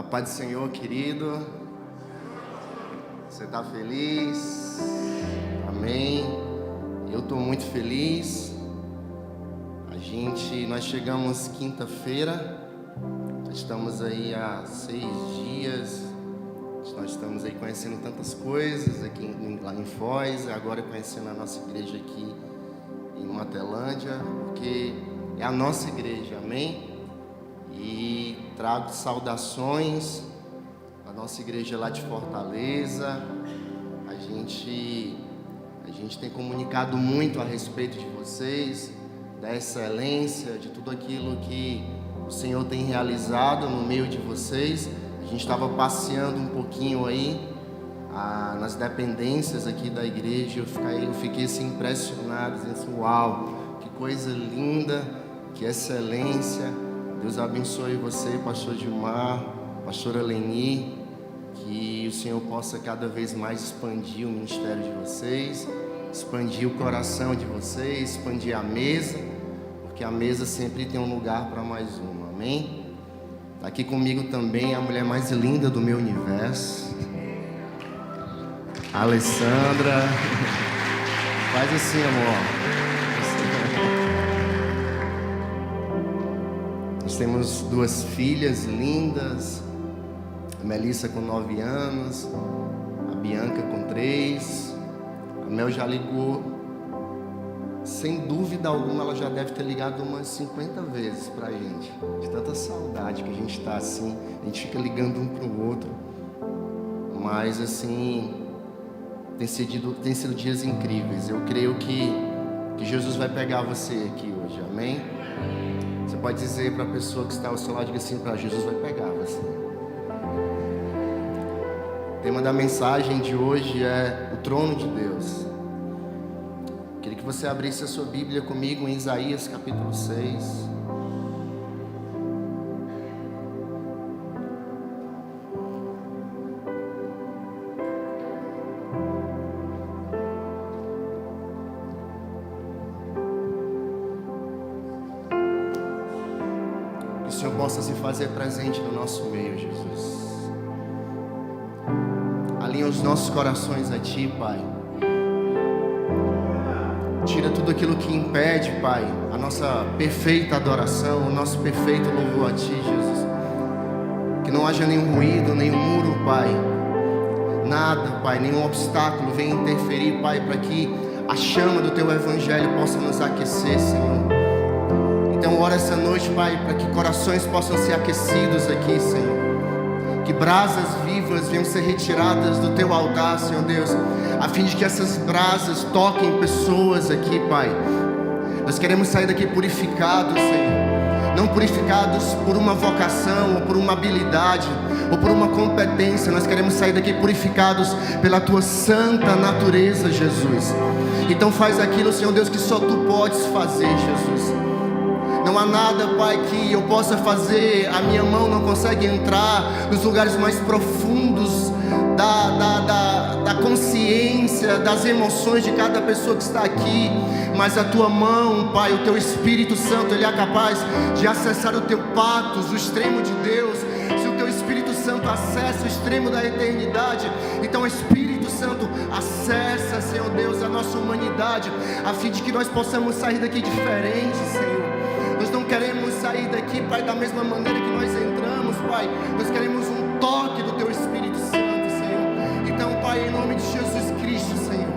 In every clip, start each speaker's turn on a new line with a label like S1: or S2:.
S1: paz do Senhor, querido. Você está feliz? Amém. Eu estou muito feliz. Nós chegamos quinta-feira. Estamos aí há 6 dias. Nós estamos aí conhecendo tantas coisas aqui lá em Foz. Agora conhecendo a nossa igreja aqui em Matelândia, porque é a nossa igreja, amém? E trago saudações à nossa igreja lá de Fortaleza. A gente tem comunicado muito a respeito de vocês, da excelência, de tudo aquilo que o Senhor tem realizado no meio de vocês. A gente estava passeando um pouquinho aí nas dependências aqui da igreja. Eu fiquei assim impressionado, dizendo assim, uau, que coisa linda, que excelência. Deus abençoe você, pastor Gilmar, pastora Leni, que o Senhor possa cada vez mais expandir o ministério de vocês, expandir o coração de vocês, expandir a mesa, porque a mesa sempre tem um lugar para mais uma, amém? Está aqui comigo também a mulher mais linda do meu universo, a Alessandra. Faz assim, amor. Nós temos 2 filhas lindas, a Melissa com 9 anos, a Bianca com 3, a Mel já ligou, sem dúvida alguma ela já deve ter ligado umas 50 vezes pra gente, de tanta saudade que a gente está assim, a gente fica ligando um pro outro, mas assim, tem sido dias incríveis. Eu creio que Jesus vai pegar você aqui hoje, amém? Você pode dizer para a pessoa que está ao seu lado, diga assim para Jesus vai pegar você. O tema da mensagem de hoje é o trono de Deus. Queria que você abrisse a sua Bíblia comigo em Isaías capítulo 6. Que o Senhor possa se fazer presente no nosso meio, Jesus. Alinha os nossos corações a Ti, Pai. Tira tudo aquilo que impede, Pai, a nossa perfeita adoração, o nosso perfeito louvor a Ti, Jesus. Que não haja nenhum ruído, nenhum muro, Pai. Nada, Pai, nenhum obstáculo venha interferir, Pai, para que a chama do Teu Evangelho possa nos aquecer, Senhor. Então ora essa noite, Pai, para que corações possam ser aquecidos aqui, Senhor. Que brasas vivas venham ser retiradas do Teu altar, Senhor Deus, a fim de que essas brasas toquem pessoas aqui, Pai. Nós queremos sair daqui purificados, Senhor. Não purificados por uma vocação, ou por uma habilidade, ou por uma competência. Nós queremos sair daqui purificados pela Tua santa natureza, Jesus. Então faz aquilo, Senhor Deus, que só Tu podes fazer, Jesus. Não há nada, Pai, que eu possa fazer. A minha mão não consegue entrar nos lugares mais profundos da consciência, das emoções de cada pessoa que está aqui. Mas a Tua mão, Pai, o Teu Espírito Santo, Ele é capaz de acessar o Teu patos, o extremo de Deus. Se o Teu Espírito Santo acessa o extremo da eternidade, então o Espírito Santo acessa, Senhor Deus, a nossa humanidade, a fim de que nós possamos sair daqui diferentes, Senhor. Nós não queremos sair daqui, Pai, da mesma maneira que nós entramos, Pai. Nós queremos um toque do Teu Espírito Santo, Senhor. Então, Pai, em nome de Jesus Cristo, Senhor,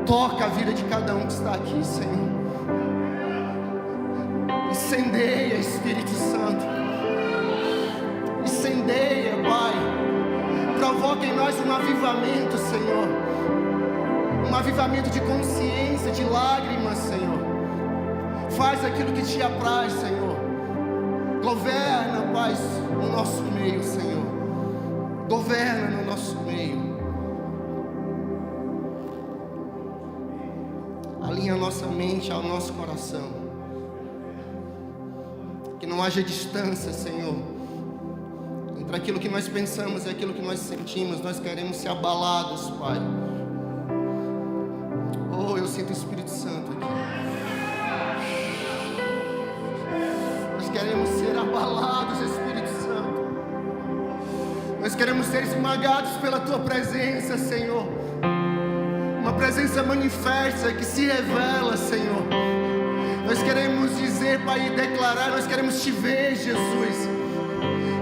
S1: toca a vida de cada um que está aqui, Senhor. Incendeia, Espírito Santo. Incendeia, Pai. Provoca em nós um avivamento, Senhor. Um avivamento de consciência, de lágrimas, Senhor. Faz aquilo que Te apraz, Senhor. Governa, Pai, no nosso meio, Senhor. Governa no nosso meio. Alinha a nossa mente ao nosso coração. Que não haja distância, Senhor, entre aquilo que nós pensamos e aquilo que nós sentimos. Nós queremos ser abalados, Pai. Oh, eu sinto o Espírito Santo aqui. Nós queremos ser abalados, Espírito Santo. Nós queremos ser esmagados pela Tua presença, Senhor. Uma presença manifesta que se revela, Senhor. Nós queremos dizer, Pai, e declarar, nós queremos Te ver, Jesus.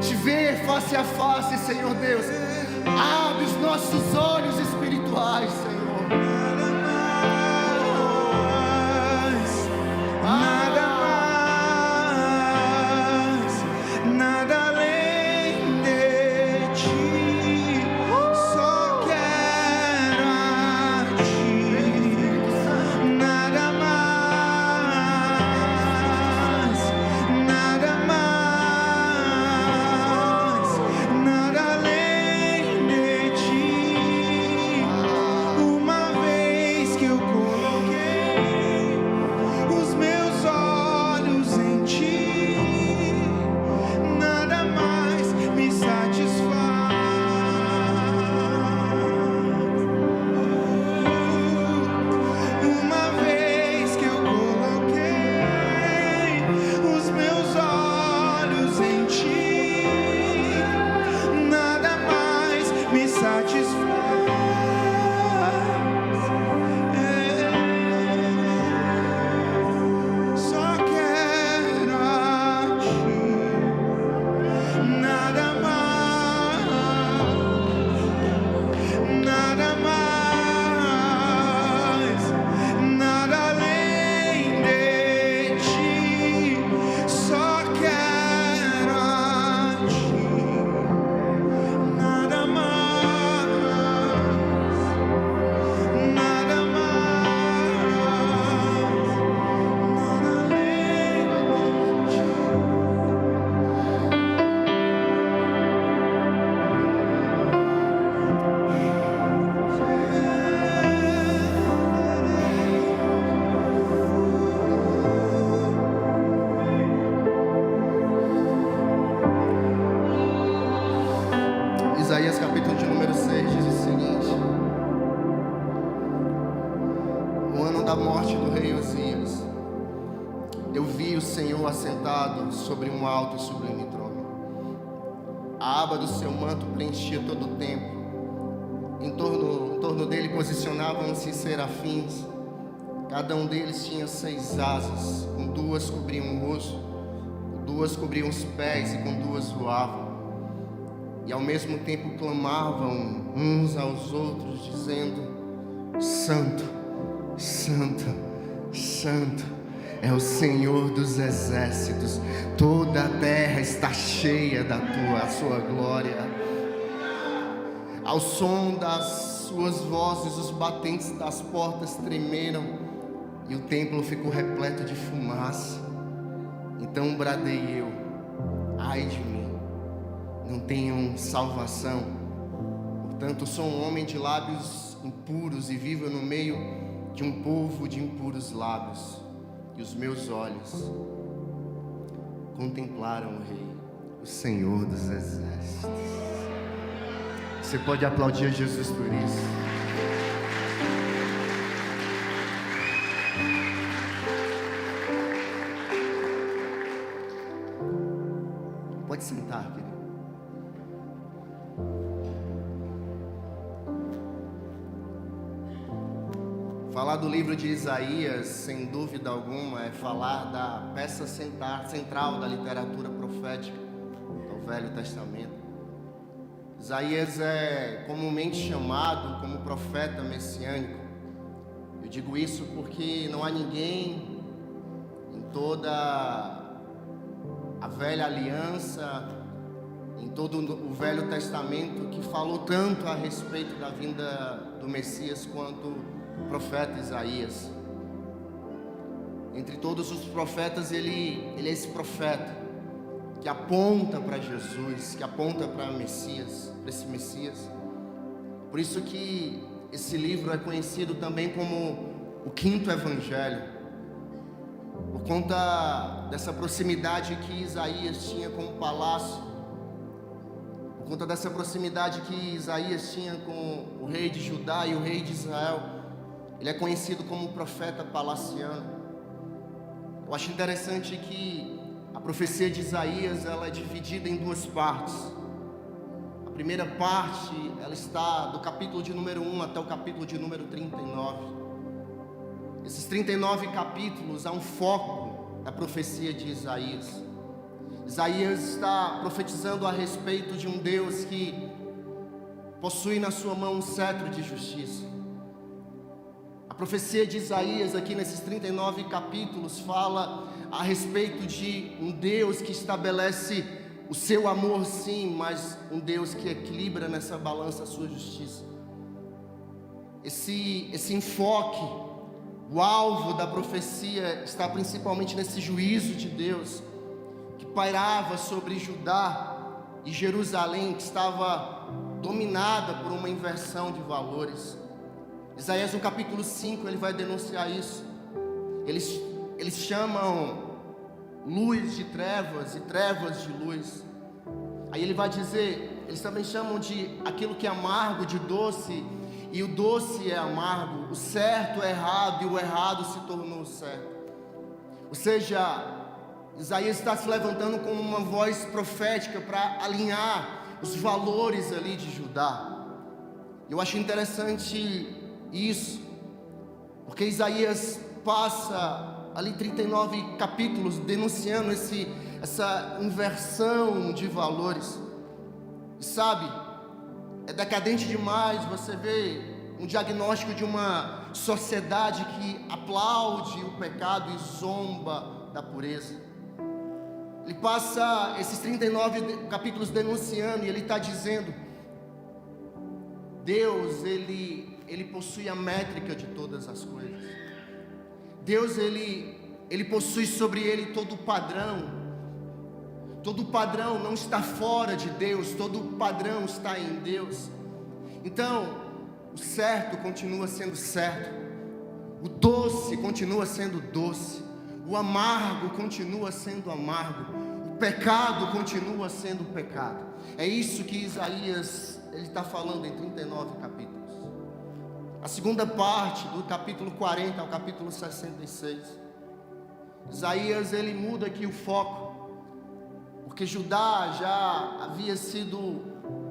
S1: Te ver face a face, Senhor Deus. Abre os nossos olhos espirituais, Senhor.
S2: Nada mais, nada além de Ti. Só quero a Ti. Nada mais, nada mais, nada além de Ti. Uma vez que eu coloquei os meus olhos em Ti, nada mais me satisfaz. Uma vez que eu coloquei os meus olhos em Ti, nada mais me satisfaz. Só quero a Ti, nada mais, nada mais, nada além de Ti. Só quero a Ti, nada mais, nada
S1: Isaías capítulo de número 6 diz o seguinte: no ano da morte do rei Uzias, eu vi o Senhor assentado sobre um alto e sublime trono. A aba do seu manto preenchia todo o templo. Em torno dele posicionavam-se serafins. Cada um deles tinha 6 asas, com 2 cobriam o rosto, com 2 cobriam os pés e com 2 voavam. E ao mesmo tempo clamavam uns aos outros, dizendo: Santo, Santo, Santo é o Senhor dos exércitos. Toda a terra está cheia da sua glória. Ao som das suas vozes, os batentes das portas tremeram e o templo ficou repleto de fumaça. Então bradei eu: ai de mim, não tenham salvação. Portanto, sou um homem de lábios impuros e vivo no meio de um povo de impuros lábios. E os meus olhos contemplaram o Rei, o Senhor dos exércitos. Você pode aplaudir a Jesus por isso. Pode sentar, querido. Falar do livro de Isaías, sem dúvida alguma, é falar da peça central da literatura profética do Velho Testamento. Isaías é comumente chamado como profeta messiânico. Eu digo isso porque não há ninguém em toda a velha aliança, em todo o Velho Testamento, que falou tanto a respeito da vinda do Messias quanto o profeta Isaías. Entre todos os profetas, ele é esse profeta que aponta para Jesus, que aponta para esse Messias. Por isso que esse livro é conhecido também como o quinto evangelho, por conta dessa proximidade que Isaías tinha com o palácio, por conta dessa proximidade que Isaías tinha com o rei de Judá e o rei de Israel. Ele é conhecido como o profeta palaciano. Eu acho interessante que a profecia de Isaías, ela é dividida em 2 partes. A primeira parte, ela está do capítulo de número 1 até o capítulo de número 39. Esses 39 capítulos há um foco da profecia de Isaías. Isaías está profetizando a respeito de um Deus que possui na sua mão um cetro de justiça. A profecia de Isaías aqui nesses 39 capítulos fala a respeito de um Deus que estabelece o seu amor, sim, mas um Deus que equilibra nessa balança a sua justiça. Esse enfoque, o alvo da profecia está principalmente nesse juízo de Deus que pairava sobre Judá e Jerusalém, que estava dominada por uma inversão de valores. Isaías no capítulo 5 ele vai denunciar isso. Eles chamam luz de trevas e trevas de luz. Aí ele vai dizer, eles também chamam de aquilo que é amargo de doce, e o doce é amargo, o certo é errado e o errado se tornou certo. Ou seja, Isaías está se levantando com uma voz profética para alinhar os valores ali de Judá. Eu acho interessante isso, porque Isaías passa ali 39 capítulos denunciando essa inversão de valores. E sabe, é decadente demais você ver um diagnóstico de uma sociedade que aplaude o pecado e zomba da pureza. Ele passa esses 39 capítulos denunciando, e ele está dizendo: Deus, ele possui a métrica de todas as coisas. Deus, ele possui sobre ele todo o padrão. Todo o padrão não está fora de Deus, todo o padrão está em Deus. Então, o certo continua sendo certo, o doce continua sendo doce, o amargo continua sendo amargo, o pecado continua sendo pecado. É isso que Isaías está falando em 39 capítulos. A segunda parte, do capítulo 40 ao capítulo 66, Isaías ele muda aqui o foco, porque Judá já havia sido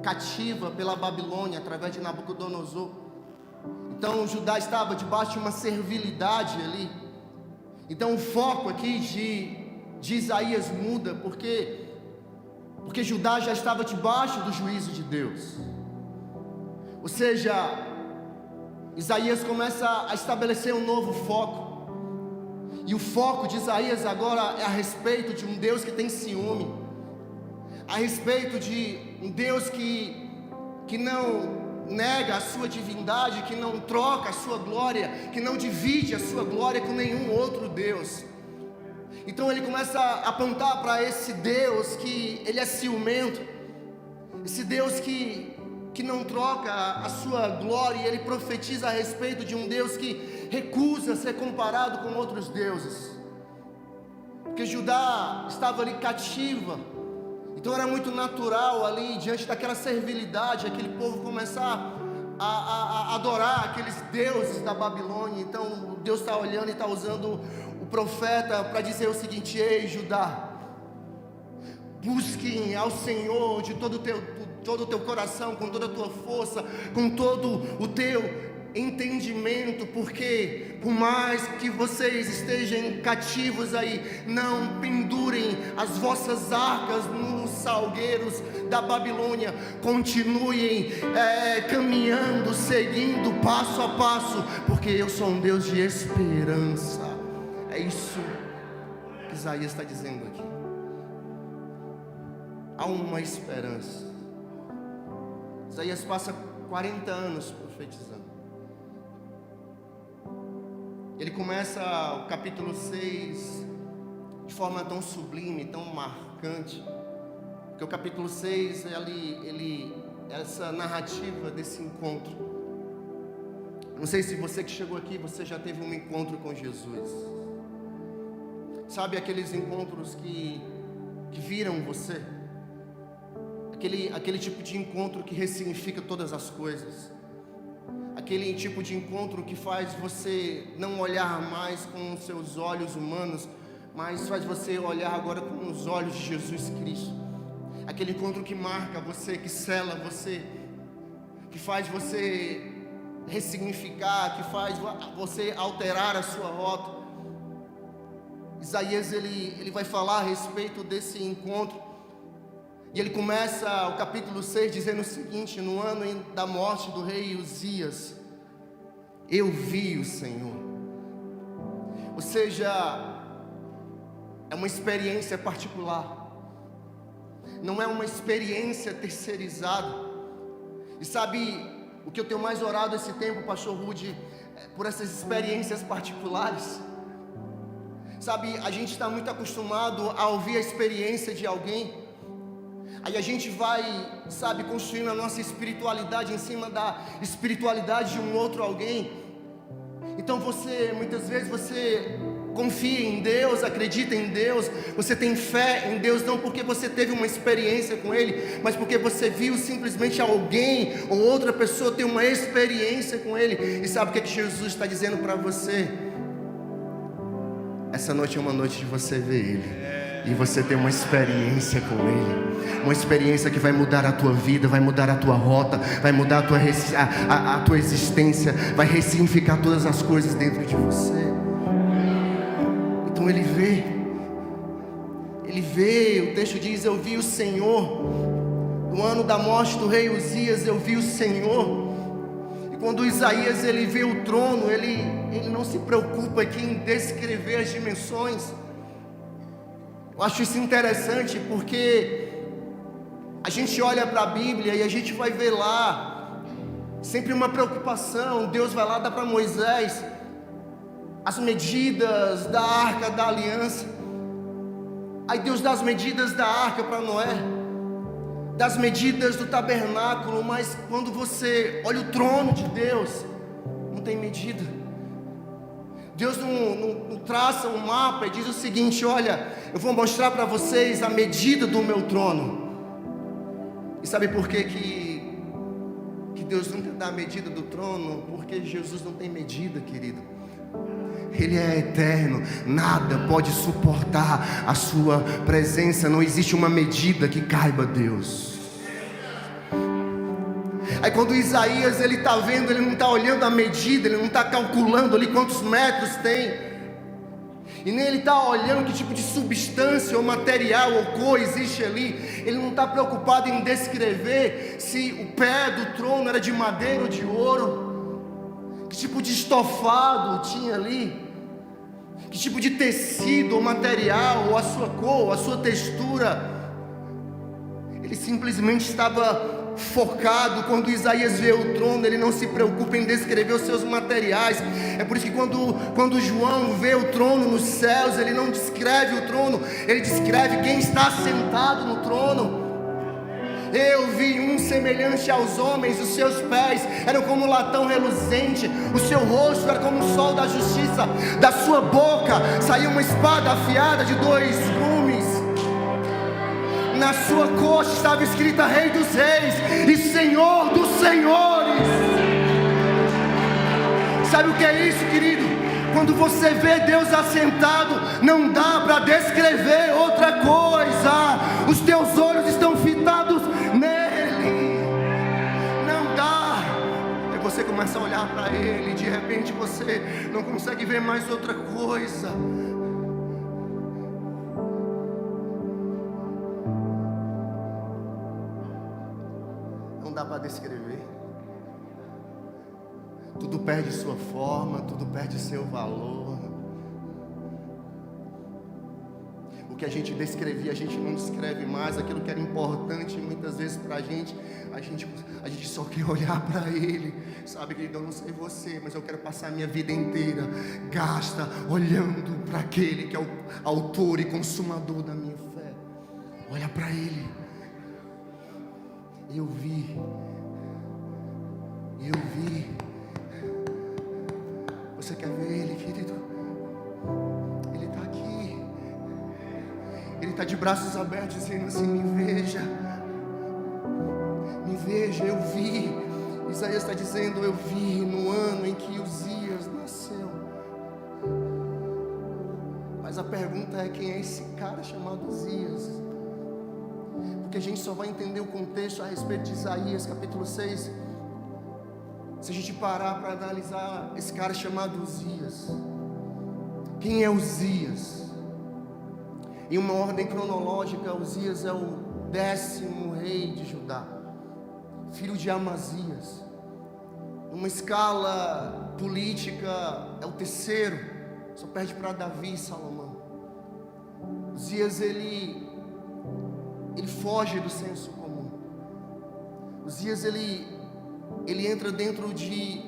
S1: cativa pela Babilônia através de Nabucodonosor. Então Judá estava debaixo de uma servilidade ali. Então o foco aqui de Isaías muda, porque Judá já estava debaixo do juízo de Deus. Ou seja, Isaías começa a estabelecer um novo foco. E o foco de Isaías agora é a respeito de um Deus que tem ciúme, a respeito de um Deus que não nega a sua divindade, que não troca a sua glória, que não divide a sua glória com nenhum outro Deus. Então ele começa a apontar para esse Deus que ele é ciumento, esse Deus que não troca a sua glória, e ele profetiza a respeito de um Deus que recusa ser comparado com outros deuses, porque Judá estava ali cativa. Então era muito natural ali, diante daquela servilidade, aquele povo começar a adorar aqueles deuses da Babilônia. Então Deus está olhando e está usando o profeta para dizer o seguinte: ei Judá, busquem ao Senhor de todo o teu coração, com toda a tua força, com todo o teu entendimento, porque por mais que vocês estejam cativos aí, não pendurem as vossas arcas nos salgueiros da Babilônia, continuem caminhando, seguindo passo a passo, porque eu sou um Deus de esperança. É isso que Isaías está dizendo aqui. Há uma esperança. Isaías passa 40 anos profetizando. Ele começa o capítulo 6 de forma tão sublime, tão marcante, porque o capítulo 6 essa narrativa desse encontro. Não sei se você que chegou aqui, você já teve um encontro com Jesus. Sabe aqueles encontros que viram você? Aquele tipo de encontro que ressignifica todas as coisas. Aquele tipo de encontro que faz você não olhar mais com os seus olhos humanos, mas faz você olhar agora com os olhos de Jesus Cristo. aquele encontro que marca você, que sela você, que faz você ressignificar, que faz você alterar a sua rota. Isaías ele vai falar a respeito desse encontro, e ele começa o capítulo 6 dizendo o seguinte: no ano da morte do rei Uzias, eu vi o Senhor. Ou seja, é uma experiência particular, não é uma experiência terceirizada. E sabe o que eu tenho mais orado esse tempo, pastor Rudy, por essas experiências particulares. Sabe, a gente está muito acostumado a ouvir a experiência de alguém, aí a gente vai, sabe, construindo a nossa espiritualidade em cima da espiritualidade de um outro alguém. Então muitas vezes você confia em Deus, acredita em Deus, você tem fé em Deus, não porque você teve uma experiência com Ele, mas porque você viu simplesmente alguém ou outra pessoa ter uma experiência com Ele. E sabe o que Jesus está dizendo para você? Essa noite é uma noite de você ver Ele, e você ter uma experiência com Ele, uma experiência que vai mudar a tua vida, vai mudar a tua rota, vai mudar a tua existência, vai ressignificar todas as coisas dentro de você. Então ele vê, o texto diz: eu vi o Senhor. No ano da morte do rei Uzias, eu vi o Senhor. E quando Isaías ele vê o trono, ele não se preocupa aqui em descrever as dimensões. Eu acho isso interessante, porque a gente olha para a Bíblia e a gente vai ver lá sempre uma preocupação. Deus vai lá dar para Moisés as medidas da arca da aliança. Aí Deus dá as medidas da arca para Noé, das medidas do tabernáculo. Mas quando você olha o trono de Deus, não tem medida. Deus não traça um mapa e diz o seguinte: olha, eu vou mostrar para vocês a medida do meu trono. E sabe por que Deus nunca dá a medida do trono? Porque Jesus não tem medida, querido. Ele é eterno, nada pode suportar a sua presença. Não existe uma medida que caiba a Deus. Aí quando Isaías ele está vendo, ele não está olhando a medida, ele não está calculando ali quantos metros tem, e nem ele está olhando que tipo de substância ou material ou cor existe ali. Ele não está preocupado em descrever se o pé do trono era de madeira ou de ouro, que tipo de estofado tinha ali, que tipo de tecido ou material, ou a sua cor, ou a sua textura. Ele simplesmente estava focado. Quando Isaías vê o trono, ele não se preocupa em descrever os seus materiais. É por isso que quando João vê o trono nos céus, ele não descreve o trono, ele descreve quem está sentado no trono. Eu vi um semelhante aos homens, os seus pés eram como um latão reluzente, o seu rosto era como o sol da justiça, da sua boca saía uma espada afiada de 2 gumes. Na sua coxa estava escrita Rei dos Reis e Senhor dos Senhores. Sabe o que é isso, querido? Quando você vê Deus assentado, não dá para descrever outra coisa. Os teus olhos estão fitados nele. Não dá. Aí você começa a olhar para ele e de repente você não consegue ver mais outra coisa. Não dá para descrever. Tudo perde sua forma, tudo perde seu valor. O que a gente descrevia, a gente não descreve mais. Aquilo que era importante muitas vezes para a gente só quer olhar para Ele. Sabe, querido, eu não sei você, mas eu quero passar a minha vida inteira gasta olhando para aquele que é o autor e consumador da minha fé. Olha para Ele. Eu vi. Você quer ver Ele, querido? Ele está aqui. Ele está de braços abertos dizendo assim: me veja, eu vi. Isaías está dizendo: eu vi no ano em que Uzias nasceu. Mas a pergunta é: quem é esse cara chamado Uzias? porque a gente só vai entender o contexto a respeito de Isaías capítulo 6 se a gente parar para analisar esse cara chamado Uzias. Quem é Uzias? Em uma ordem cronológica, Uzias é o 10º rei de Judá, filho de Amazias. Numa escala política, é o 3º, só perde para Davi e Salomão. Uzias, ele foge do senso comum. Uzias, ele entra dentro de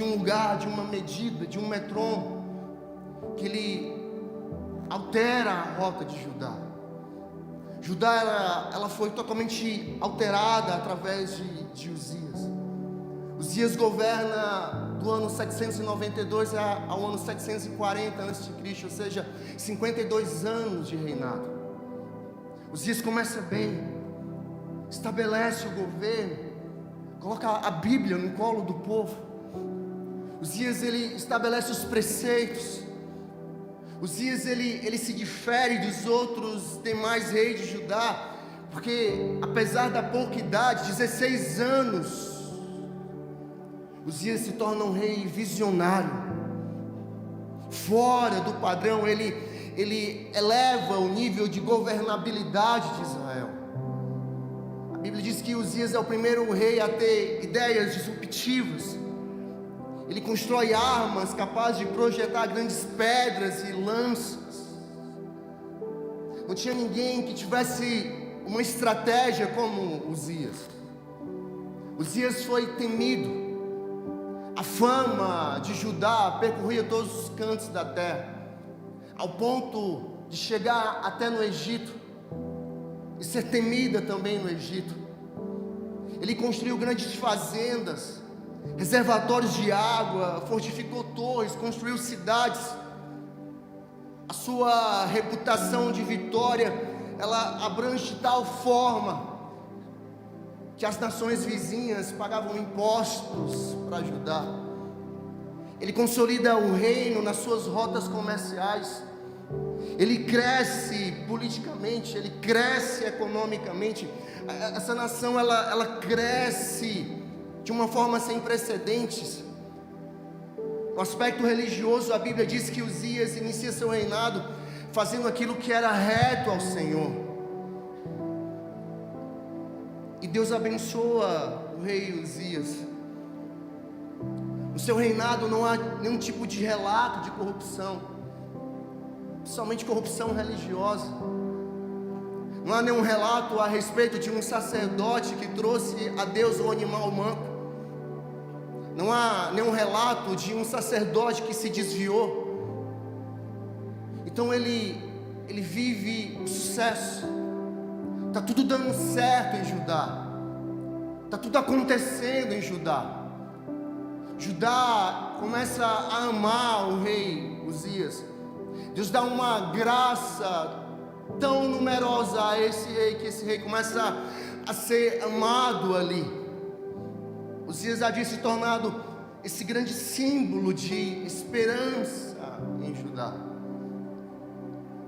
S1: um lugar, de uma medida, de um metrônomo, que ele altera a rota de Judá. Judá, ela foi totalmente alterada através de Uzias. Uzias governa do ano 792 ao ano 740 a.C., ou seja, 52 anos de reinado. Uzias começa bem, estabelece o governo, coloca a Bíblia no colo do povo. Uzias, ele estabelece os preceitos. Uzias, ele se difere dos outros demais reis de Judá, porque apesar da pouca idade, 16 anos, Uzias se torna um rei visionário, fora do padrão. Ele eleva o nível de governabilidade de Israel. A Bíblia diz que Uzias é o primeiro rei a ter ideias disruptivas. Ele constrói armas capazes de projetar grandes pedras e lanças. Não tinha ninguém que tivesse uma estratégia como Uzias. Uzias foi temido. A fama de Judá percorria todos os cantos da terra, ao ponto de chegar até no Egito e ser temida também no Egito. Ele construiu grandes fazendas, reservatórios de água, fortificou torres, construiu cidades. A sua reputação de vitória, ela abrange de tal forma que as nações vizinhas pagavam impostos para ajudar. Ele consolida o reino nas suas rotas comerciais. Ele cresce politicamente, ele cresce economicamente. Essa nação, ela cresce de uma forma sem precedentes. No aspecto religioso, a Bíblia diz que Uzias inicia seu reinado fazendo aquilo que era reto ao Senhor. E Deus abençoa o rei Uzias. No seu reinado não há nenhum tipo de relato de corrupção, somente corrupção religiosa. Não há nenhum relato a respeito de um sacerdote que trouxe a Deus um animal manco. Não há nenhum relato de um sacerdote que se desviou. Então ele vive sucesso. Está tudo dando certo em Judá. Está tudo acontecendo em Judá. Judá começa a amar o rei Uzias. Deus dá uma graça tão numerosa a esse rei, que esse rei começa a ser amado ali. Uzias havia se tornado esse grande símbolo de esperança em Judá.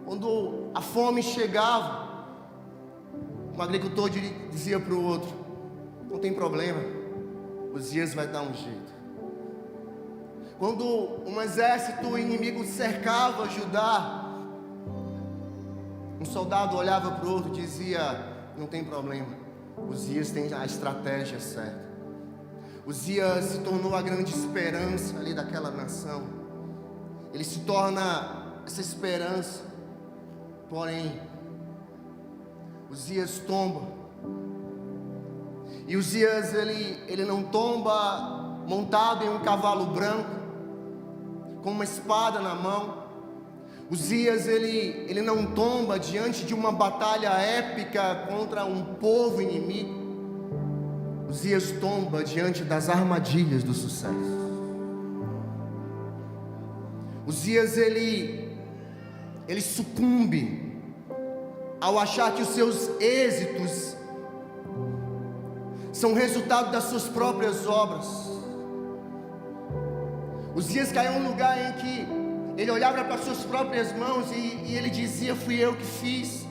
S1: Quando a fome chegava, um agricultor dizia para o outro: não tem problema, Uzias vai dar um jeito. Quando um exército inimigo cercava Judá, um soldado olhava para o outro e dizia: não tem problema, Uzias tem a estratégia certa. Uzias se tornou a grande esperança ali daquela nação. Ele se torna essa esperança. Porém, Uzias tomba. E Uzias, ele não tomba montado em um cavalo branco, com uma espada na mão. Uzias, ele não tomba diante de uma batalha épica contra um povo inimigo. Uzias tomba diante das armadilhas do sucesso. Uzias, ele sucumbe ao achar que os seus êxitos são resultado das suas próprias obras. Uzias caiu em um lugar em que ele olhava para as suas próprias mãos e ele dizia: fui eu que fiz,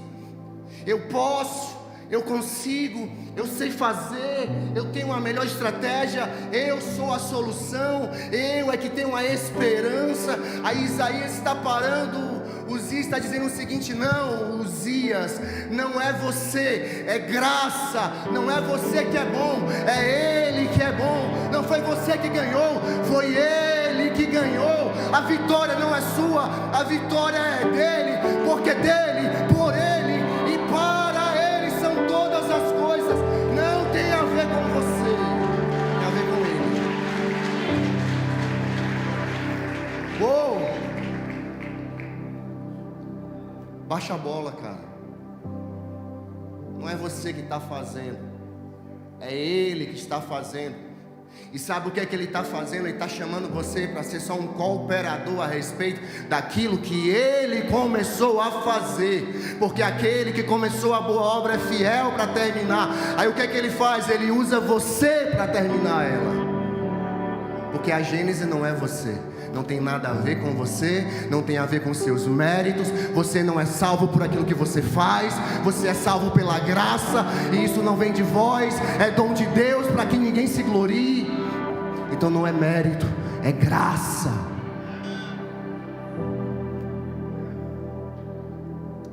S1: eu posso. eu consigo, eu sei fazer, eu tenho a melhor estratégia, eu sou a solução, eu é que tenho a esperança. Aí Isaías está parando, Uzias está dizendo o seguinte: não, Uzias, não é você, é graça, não é você que é bom, é Ele que é bom, não foi você que ganhou, foi Ele que ganhou. A vitória não é sua, a vitória é dele, porque dele, por Ele e para Ele são todas as coisas. Não tem a ver com você, tem a ver com Ele. Uou! Baixa a bola, cara. Não é você que está fazendo, é Ele que está fazendo. E sabe o que é que Ele está fazendo? Ele está chamando você para ser só um cooperador a respeito daquilo que Ele começou a fazer, porque aquele que começou a boa obra é fiel para terminar. Aí o que é que Ele faz? Ele usa você para terminar ela, porque a Gênese não é você, não tem nada a ver com você, não tem a ver com seus méritos. Você não é salvo por aquilo que você faz, você é salvo pela graça, e isso não vem de vós, é dom de Deus para que ninguém se glorie. Então não é mérito, é graça.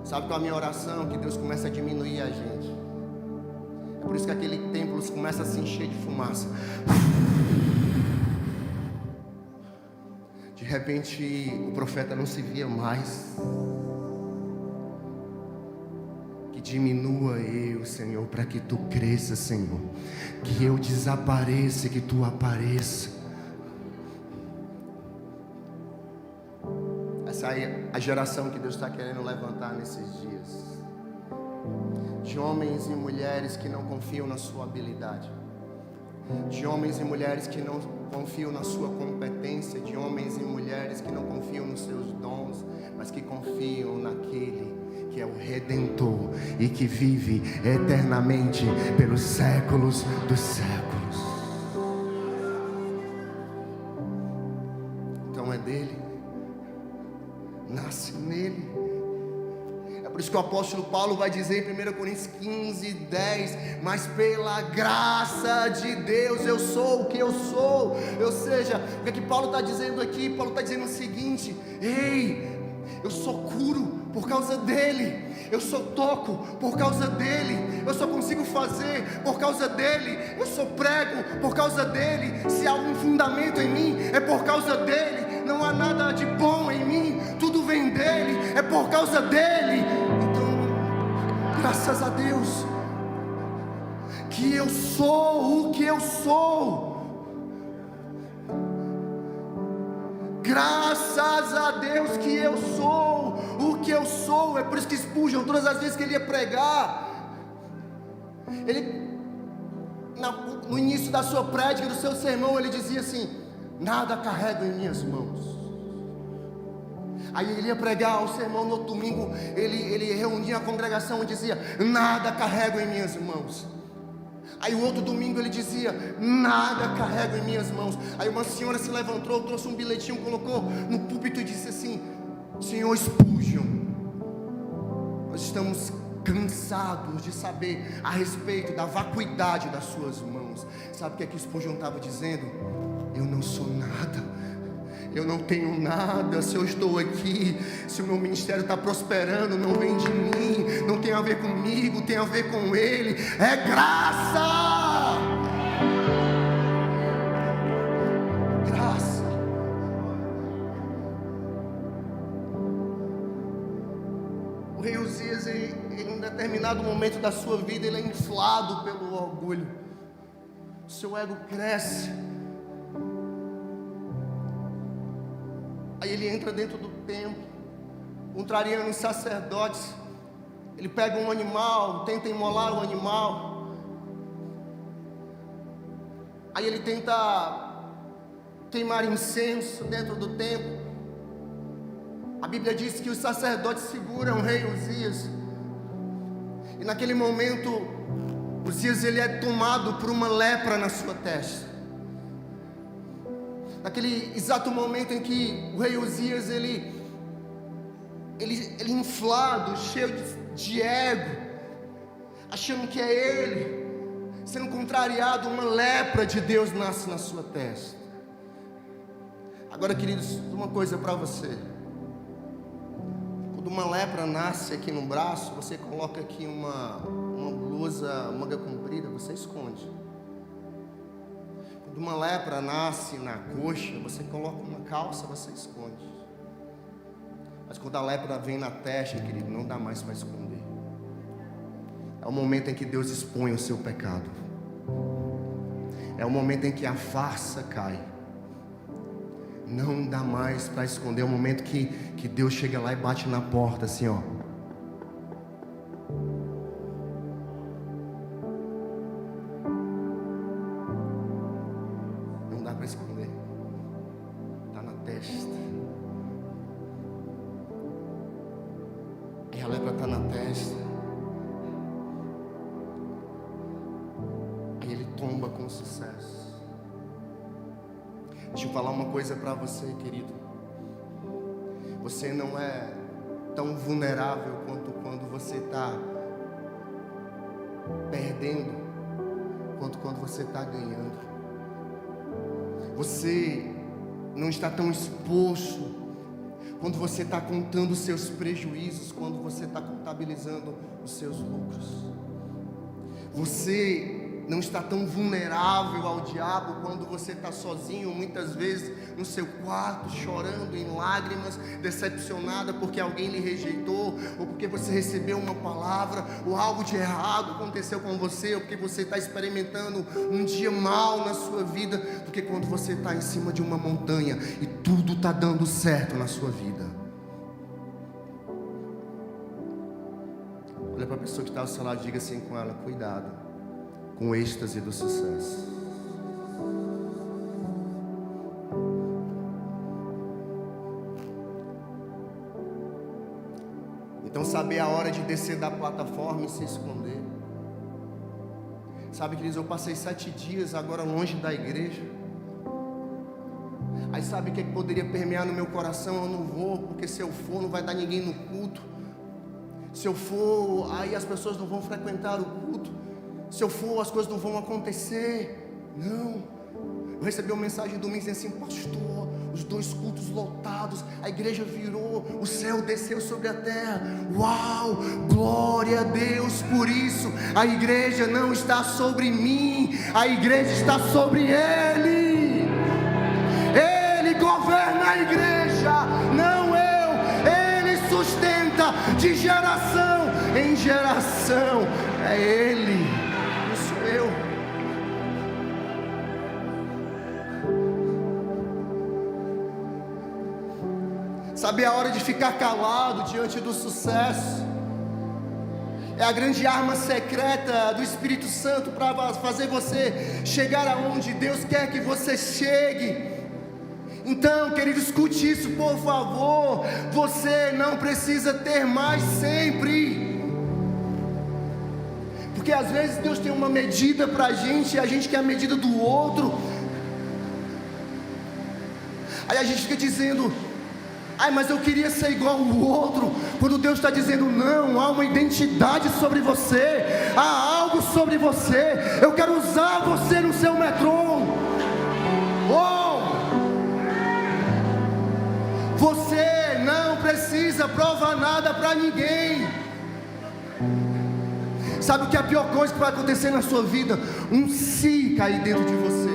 S1: Sabe qual é a minha oração? Que Deus comece a diminuir a gente. É por isso que aquele templo começa a se encher de fumaça. De repente o profeta não se via mais. Que diminua eu, Senhor, para que Tu cresça, Senhor. Que eu desapareça e que Tu apareça. Essa aí é a geração que Deus está querendo levantar nesses dias. De homens e mulheres que não confiam na sua habilidade. De homens e mulheres que não confiam na sua competência, de homens e mulheres que não confiam nos seus dons, mas que confiam naquele que é o Redentor e que vive eternamente pelos séculos dos séculos. Então é dele, nasce nele. É por isso que o apóstolo Paulo vai dizer em 1 Coríntios 15:10: mas pela graça de Deus eu sou o que eu sou. Ou seja, o que Paulo está dizendo aqui? Paulo está dizendo o seguinte: ei, eu só curo por causa dele, eu só toco por causa dele, eu só consigo fazer por causa dele, eu só prego por causa dele. Se há algum fundamento em mim, é por causa dele. Não há nada de bom em mim, tudo vem dele, é por causa dele. Então, graças a Deus, que eu sou o que eu sou. Graças a Deus que eu sou o que eu sou. É por isso que Spurgeon, todas as vezes que ele ia pregar, no início da sua prédica, do seu sermão, ele dizia assim: nada carrego em minhas mãos. Aí ele ia pregar o sermão no outro domingo, ele reunia a congregação e dizia: nada carrego em minhas mãos. Aí o outro domingo ele dizia: nada carrego em minhas mãos. Aí uma senhora se levantou, trouxe um bilhetinho, colocou no púlpito e disse assim: Senhor Spurgeon, nós estamos cansados de saber a respeito da vacuidade das suas mãos. Sabe o que Spurgeon estava dizendo? Eu não sou nada, eu não tenho nada. Se eu estou aqui, se o meu ministério está prosperando, não vem de mim, não tem a ver comigo, tem a ver com Ele. É graça, graça. O rei Uzias, em um determinado momento da sua vida, ele é inflado pelo orgulho. O seu ego cresce. Aí ele entra dentro do templo, contrariando os sacerdotes. Ele pega um animal, tenta imolar o animal. Aí ele tenta queimar incenso dentro do templo. A Bíblia diz que os sacerdotes seguram o rei Uzias. E naquele momento, Uzias ele é tomado por uma lepra na sua testa. Naquele exato momento em que o rei Uzias, ele inflado, cheio de ego. achando que é Ele, sendo contrariado, uma lepra de Deus nasce na sua testa. Agora, queridos, uma coisa para você. Quando uma lepra nasce aqui no braço, você coloca aqui uma blusa manga comprida, você esconde. Quando uma lepra nasce na coxa, você coloca uma calça, você esconde. Mas quando a lepra vem na testa, querido, não dá mais para esconder. É o momento em que Deus expõe o seu pecado. É o momento em que a farsa cai. Não dá mais para esconder. É o momento que Deus chega lá e bate na porta assim, ó. Não dá para esconder. Está na testa. E a lepra está na testa. Aí ele tomba com sucesso. Deixa eu falar uma coisa para você, querido. Você não é tão vulnerável quanto quando você está perdendo, quanto quando você está ganhando. Você não está tão exposto quando você está contando os seus prejuízos, quando você está contabilizando os seus lucros. Você não está tão vulnerável ao diabo quando você está sozinho, muitas vezes no seu quarto, chorando em lágrimas, decepcionada porque alguém lhe rejeitou, ou porque você recebeu uma palavra, ou algo de errado aconteceu com você, ou porque você está experimentando um dia mal na sua vida, porque quando você está em cima de uma montanha e tudo está dando certo na sua vida. Olha para a pessoa que está ao seu lado e diga assim com ela: cuidado com o êxtase do sucesso. Então, saber a hora de descer da plataforma e se esconder. Sabe, queridos, eu passei 7 dias agora longe da igreja. Aí sabe o que poderia permear no meu coração? Eu não vou, porque se eu for não vai dar ninguém no culto. Se eu for, aí as pessoas não vão frequentar o culto. Se eu for, as coisas não vão acontecer. Não. Eu recebi uma mensagem domingo dizendo assim: pastor, os 2 cultos lotados, a igreja virou, o céu desceu sobre a terra. Uau, glória a Deus por isso. A igreja não está sobre mim, a igreja está sobre Ele. Ele governa a igreja, não eu. Ele sustenta de geração em geração. É Ele. Eu. Saber a hora de ficar calado diante do sucesso é a grande arma secreta do Espírito Santo para fazer você chegar aonde Deus quer que você chegue. Então, querido, escute isso, por favor. Você não precisa ter mais sempre. Porque às vezes Deus tem uma medida para a gente, e a gente quer a medida do outro. Aí a gente fica dizendo: ai, mas eu queria ser igual ao outro. Quando Deus está dizendo: não, há uma identidade sobre você, há algo sobre você. Eu quero usar você no seu metrô. Você não precisa provar nada para ninguém. Sabe o que é a pior coisa que vai acontecer na sua vida? Um si cair dentro de você.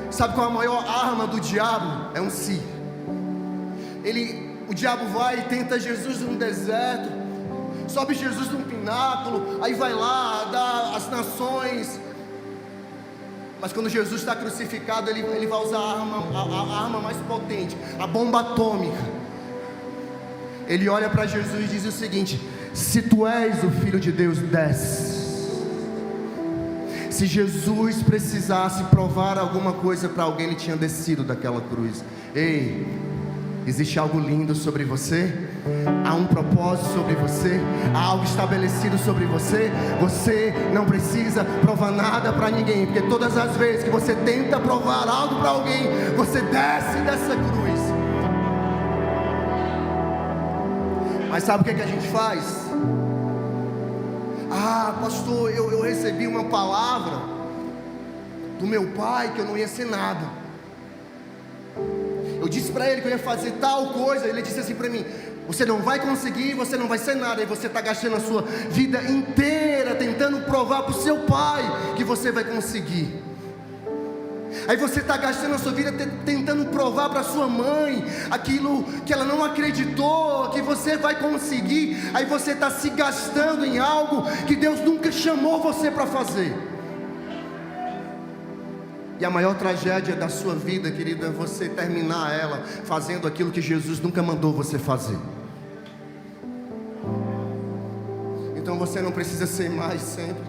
S1: Sabe qual é a maior arma do diabo? É um si. O diabo vai e tenta Jesus no deserto, sobe Jesus num pináculo, aí vai lá, dá as nações. Mas quando Jesus está crucificado, ele vai usar a arma mais potente, a bomba atômica. Ele olha para Jesus e diz o seguinte: se tu és o Filho de Deus, desce. Se Jesus precisasse provar alguma coisa para alguém, ele tinha descido daquela cruz. Ei, existe algo lindo sobre você, há um propósito sobre você, há algo estabelecido sobre você. Você não precisa provar nada para ninguém, porque todas as vezes que você tenta provar algo para alguém, você desce dessa cruz. Mas sabe o que a gente faz? Ah, pastor, eu recebi uma palavra do meu pai que eu não ia ser nada. Eu disse para ele que eu ia fazer tal coisa. Ele disse assim para mim: você não vai conseguir, você não vai ser nada. E você está gastando a sua vida inteira tentando provar para o seu pai que você vai conseguir. Aí você está gastando a sua vida tentando provar para sua mãe aquilo que ela não acreditou que você vai conseguir. Aí você está se gastando em algo que Deus nunca chamou você para fazer. E a maior tragédia da sua vida, querida, é você terminar ela fazendo aquilo que Jesus nunca mandou você fazer. Então você não precisa ser mais sempre.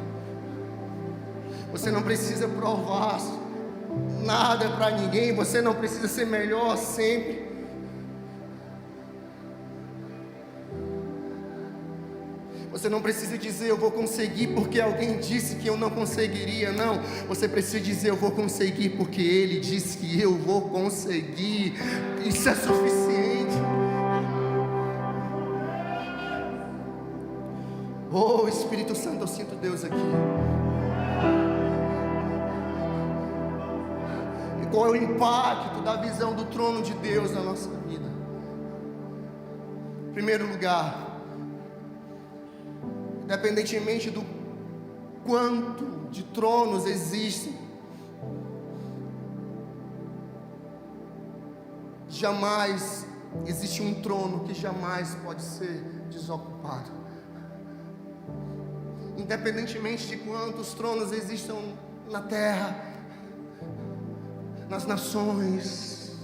S1: Você não precisa provar nada para ninguém. Você não precisa ser melhor sempre. Você não precisa dizer eu vou conseguir porque alguém disse que eu não conseguiria. Não, você precisa dizer eu vou conseguir porque Ele disse que eu vou conseguir. Isso é suficiente. Oh, Espírito Santo, eu sinto Deus aqui. E qual é o impacto da visão do trono de Deus na nossa vida? Em primeiro lugar, independentemente do quanto de tronos existem, jamais existe um trono que jamais pode ser desocupado. Independentemente de quantos tronos existam na terra, nas nações,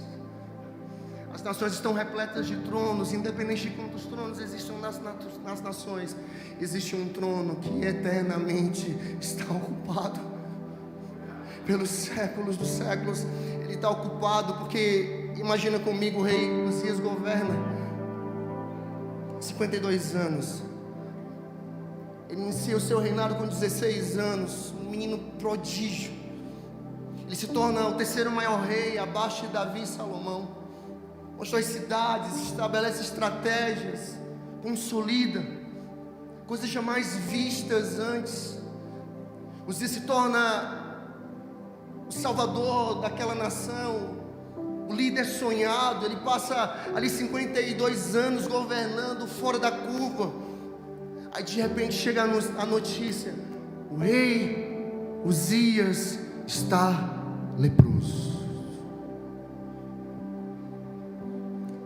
S1: as nações estão repletas de tronos. Independente de quantos tronos existam nas nações, existe um trono que eternamente está ocupado pelos séculos dos séculos. Ele está ocupado porque, imagina comigo, o rei Uzias governa 52 anos. Ele inicia o seu reinado com 16 anos, um menino prodígio. Ele se torna o terceiro maior rei, abaixo de Davi e Salomão. Constrói cidades, estabelece estratégias, consolida coisas jamais vistas antes. Uzias se torna o salvador daquela nação, o líder sonhado. Ele passa ali 52 anos governando fora da curva. Aí de repente chega a notícia: o rei Uzias está leproso.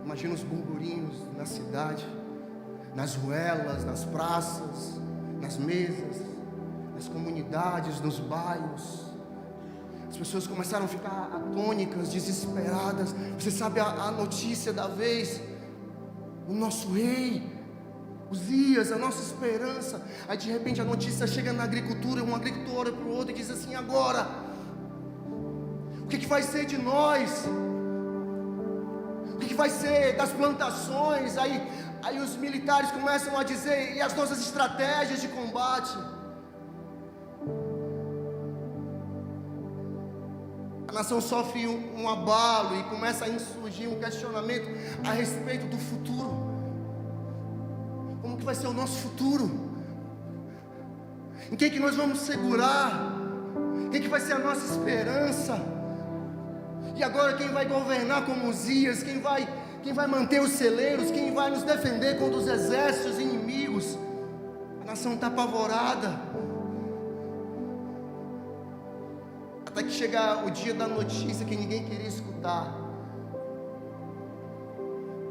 S1: Imagina os burburinhos na cidade, nas ruelas, nas praças, nas mesas, nas comunidades, nos bairros. As pessoas começaram a ficar atônicas, desesperadas. Você sabe a notícia da vez: o nosso rei Uzias, a nossa esperança. Aí de repente a notícia chega na agricultura, um agricultor olha para o outro e diz assim: agora, o que vai ser de nós? O que vai ser das plantações? Aí os militares começam a dizer: e as nossas estratégias de combate? A nação sofre um abalo e começa a surgir um questionamento a respeito do futuro. Como que vai ser o nosso futuro? Em que nós vamos segurar? Quem que vai ser a nossa esperança? E agora quem vai governar como Uzias? Quem vai manter os celeiros? Quem vai nos defender contra os exércitos inimigos? A nação está apavorada. Até que chega o dia da notícia que ninguém queria escutar.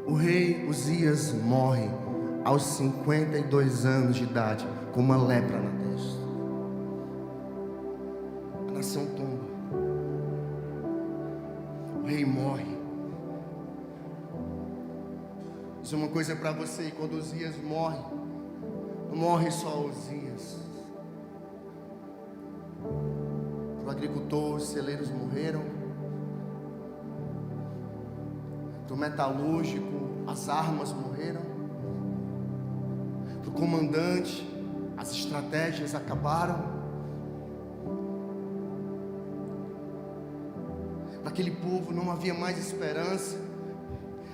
S1: O rei Uzias morre aos 52 anos de idade, com uma lepra na testa. A nação tomba. O rei morre. Diz uma coisa para você: quando Uzias morre, não morre só Uzias. O agricultor, os celeiros morreram. O metalúrgico, as armas morreram. O comandante, as estratégias acabaram. Naquele povo não havia mais esperança.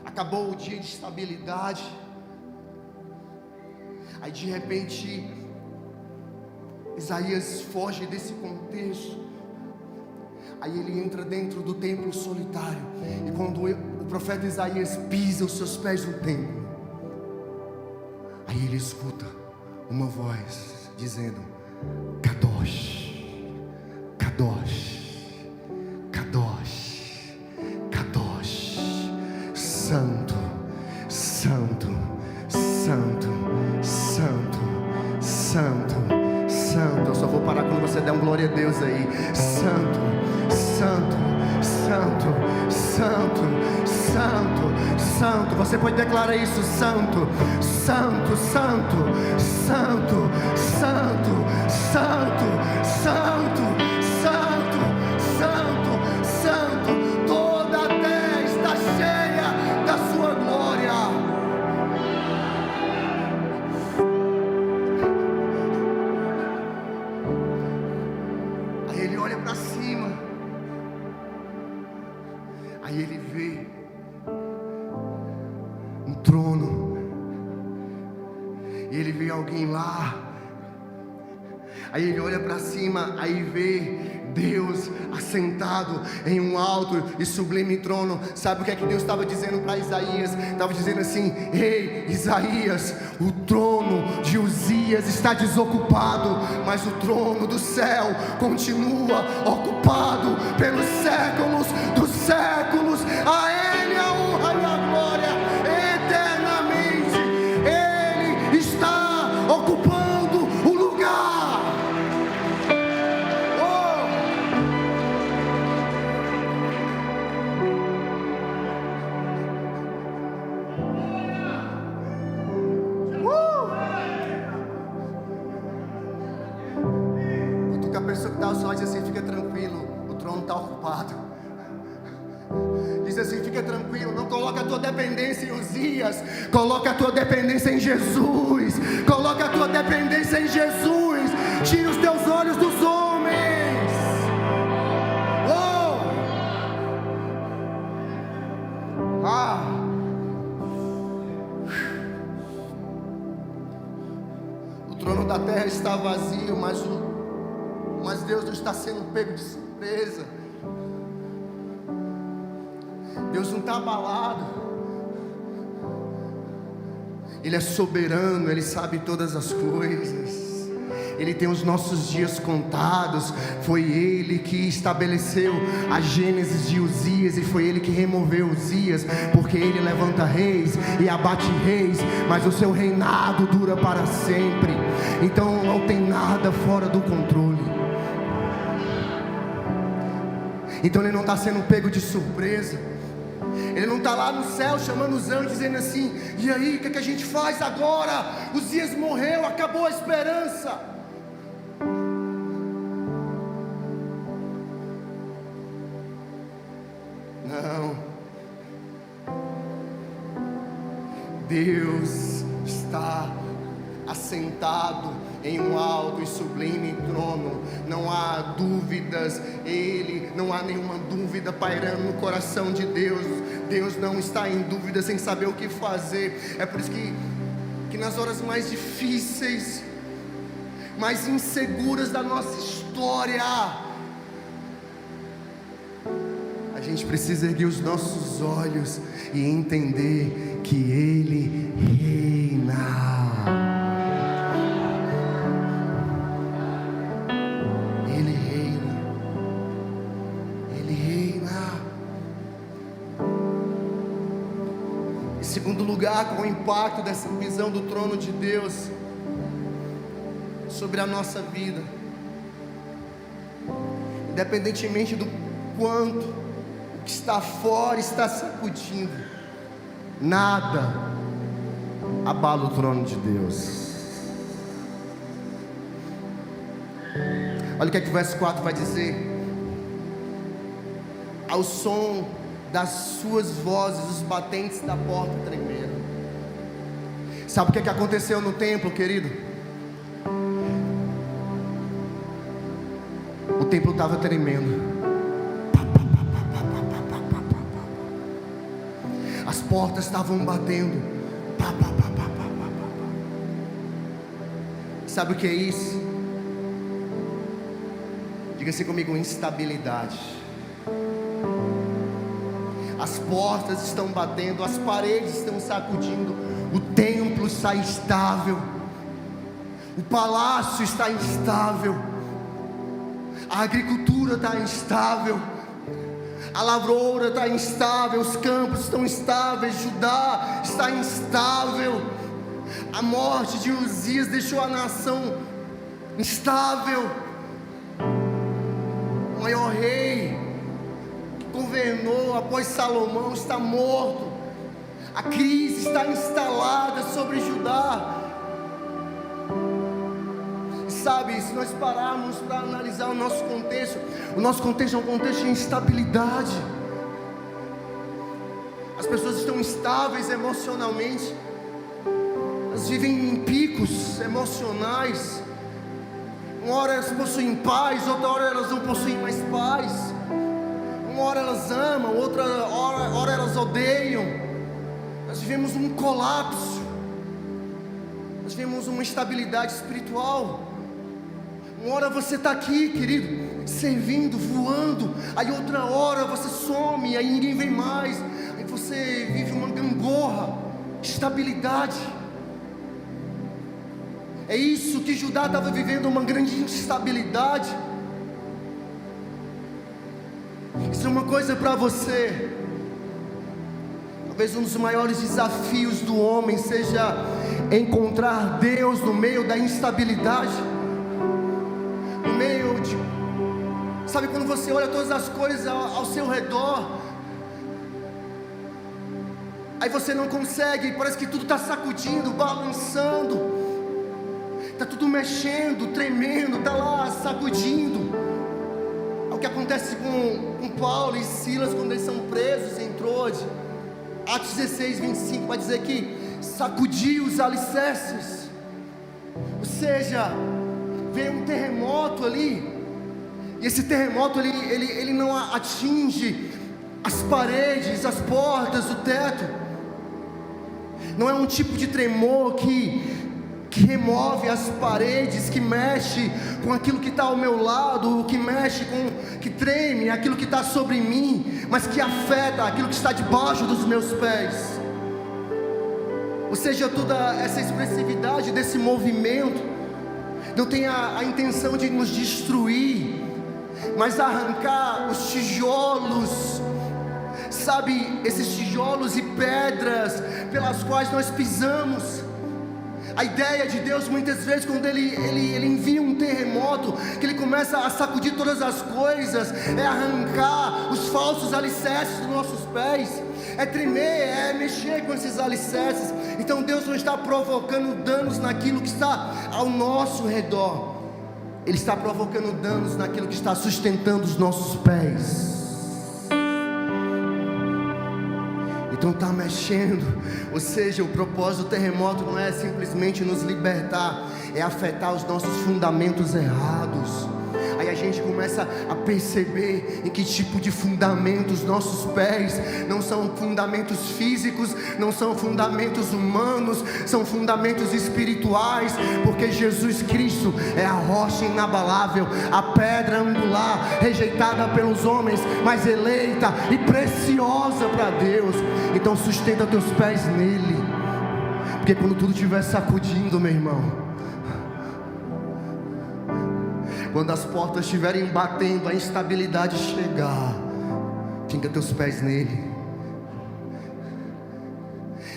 S1: Acabou o dia de estabilidade. Aí de repente Isaías foge desse contexto. Aí ele entra dentro do templo solitário. E quando o profeta Isaías pisa os seus pés no templo, aí ele escuta uma voz dizendo: Kadosh, Kadosh, Kadosh, Kadosh, Santo, Santo, Santo, Santo, Santo, Santo. Eu só vou parar quando você der um glória a Deus aí. Santo, Santo, Santo, Santo, Santo, Santo. Você pode declarar isso: Santo, Santo, Santo, Santo, Santo, Santo, Santo, Santo, Santo, Santo. Toda a terra está cheia da sua glória. Aí ele olha para cima. Aí ele vê um trono. E ele vê alguém lá. Aí ele olha para cima. Aí vê Deus assentado em um alto e sublime trono. Sabe o que é que Deus estava dizendo para Isaías? Estava dizendo assim: ei, Isaías, o trono de Uzias está desocupado, mas o trono do céu continua ocupado pelos séculos dos séculos. A Ele a honra e a glória eternamente. Ele está ocupando o lugar. A pessoa que está ao seu lado diz assim: fica tranquilo, o trono está ocupado. Diz assim: fica tranquilo, não coloca a tua dependência em Uzias, coloca a tua dependência em Jesus. Coloca a tua dependência em Jesus. Tira os teus olhos dos homens. O trono da terra está vazio, mas Deus não está sendo pego de surpresa. Deus não está abalado. Ele é soberano, Ele sabe todas as coisas. Ele tem os nossos dias contados. Foi Ele que estabeleceu a gênese de Uzias, e foi Ele que removeu Uzias, porque Ele levanta reis e abate reis, mas o seu reinado dura para sempre. Então não tem nada fora do controle. Então ele não está sendo pego de surpresa. Ele não está lá no céu chamando os anjos, dizendo assim: e aí, o que a gente faz agora? Uzias morreu, acabou a esperança. Não. Deus está assentado em um alto e sublime trono. Não há dúvidas. Não há nenhuma dúvida pairando no coração de Deus. Deus não está em dúvida, sem saber o que fazer. É por isso que nas horas mais difíceis, mais inseguras da nossa história, a gente precisa erguer os nossos olhos e entender que Ele reina. Segundo lugar, qual o impacto dessa visão do trono de Deus sobre a nossa vida? Independentemente do quanto o que está fora está sacudindo, nada abala o trono de Deus. Olha o que é que o verso 4 vai dizer: ao som das suas vozes, os batentes da porta tremeram. Sabe o que aconteceu no templo, querido? O templo estava tremendo. As portas estavam batendo. Sabe o que é isso? Diga assim comigo: instabilidade. As portas estão batendo, as paredes estão sacudindo, o templo está instável, o palácio está instável, a agricultura está instável, a lavoura está instável, os campos estão instáveis, Judá está instável. A morte de Uzias deixou a nação instável. O maior rei que governou após Salomão está morto. A crise está instalada sobre Judá. E sabe, se nós pararmos para analisar o nosso contexto é um contexto de instabilidade. As pessoas estão instáveis emocionalmente, elas vivem em picos emocionais. Uma hora elas possuem paz, outra hora elas não possuem mais paz. Uma hora elas amam, outra hora elas odeiam. Nós vivemos um colapso, nós vivemos uma instabilidade espiritual. Uma hora você está aqui, querido, servindo, voando, aí outra hora você some, aí ninguém vem mais, aí você vive uma gangorra, instabilidade. É isso que Judá estava vivendo, uma grande instabilidade. Isso é uma coisa para você. Talvez um dos maiores desafios do homem seja encontrar Deus no meio da instabilidade. No meio de... Sabe quando você olha todas as coisas ao seu redor, aí você não consegue, parece que tudo está sacudindo, balançando, está tudo mexendo, tremendo, está lá sacudindo. É o que acontece com Paulo e Silas quando eles são presos em Troade. Atos 16, 25 vai dizer que sacudiu os alicerces. Ou seja, veio um terremoto ali, e esse terremoto ele não atinge as paredes, as portas, o teto. Não é um tipo de tremor que remove as paredes, que mexe com aquilo que está ao meu lado, que treme aquilo que está sobre mim, mas que afeta aquilo que está debaixo dos meus pés. Ou seja, toda essa expressividade desse movimento não tem a intenção de nos destruir, mas arrancar os tijolos, sabe, esses tijolos e pedras pelas quais nós pisamos. A ideia de Deus muitas vezes, quando Ele envia um terremoto, que Ele começa a sacudir todas as coisas, é arrancar os falsos alicerces dos nossos pés, é tremer, é mexer com esses alicerces. Então Deus não está provocando danos naquilo que está ao nosso redor, Ele está provocando danos naquilo que está sustentando os nossos pés. Então está mexendo, ou seja, o propósito do terremoto não é simplesmente nos libertar, é afetar os nossos fundamentos errados. Aí a gente começa a perceber em que tipo de fundamentos nossos pés não são fundamentos físicos, não são fundamentos humanos, são fundamentos espirituais, porque Jesus Cristo é a rocha inabalável, a pedra angular, rejeitada pelos homens, mas eleita e preciosa para Deus. Então sustenta teus pés nele, porque quando tudo estiver sacudindo, meu irmão, quando as portas estiverem batendo, a instabilidade chegar, finca teus pés nele.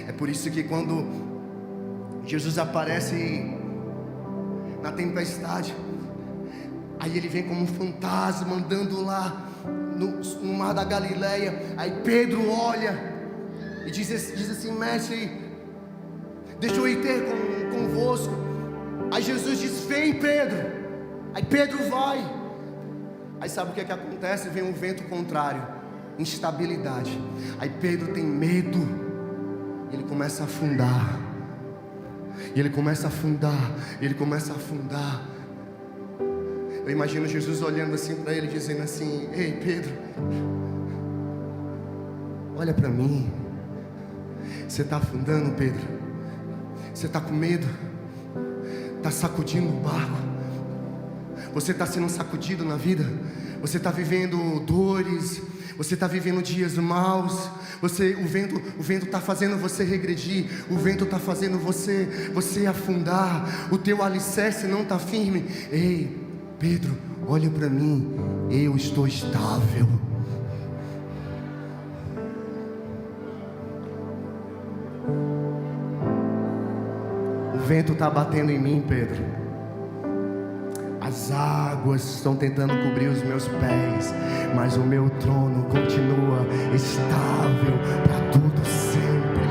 S1: É por isso que quando Jesus aparece na tempestade, aí ele vem como um fantasma andando lá no mar da Galileia. Aí Pedro olha e diz assim: mestre, deixa eu ir ter convosco. Aí Jesus diz: vem, Pedro. Aí Pedro vai. Aí sabe o que acontece? Vem um vento contrário, instabilidade. Aí Pedro tem medo, ele começa a afundar. E ele começa a afundar, ele começa a afundar. Eu imagino Jesus olhando assim para ele, dizendo assim: ei Pedro, olha para mim. Você está afundando, Pedro? Você está com medo? Está sacudindo o barco? Você está sendo sacudido na vida, você está vivendo dores, você está vivendo dias maus, o vento está fazendo você regredir, o vento está fazendo você afundar, o teu alicerce não está firme. Ei, Pedro, olha para mim, eu estou estável. O vento está batendo em mim, Pedro. As águas estão tentando cobrir os meus pés, mas o meu trono continua estável para tudo sempre.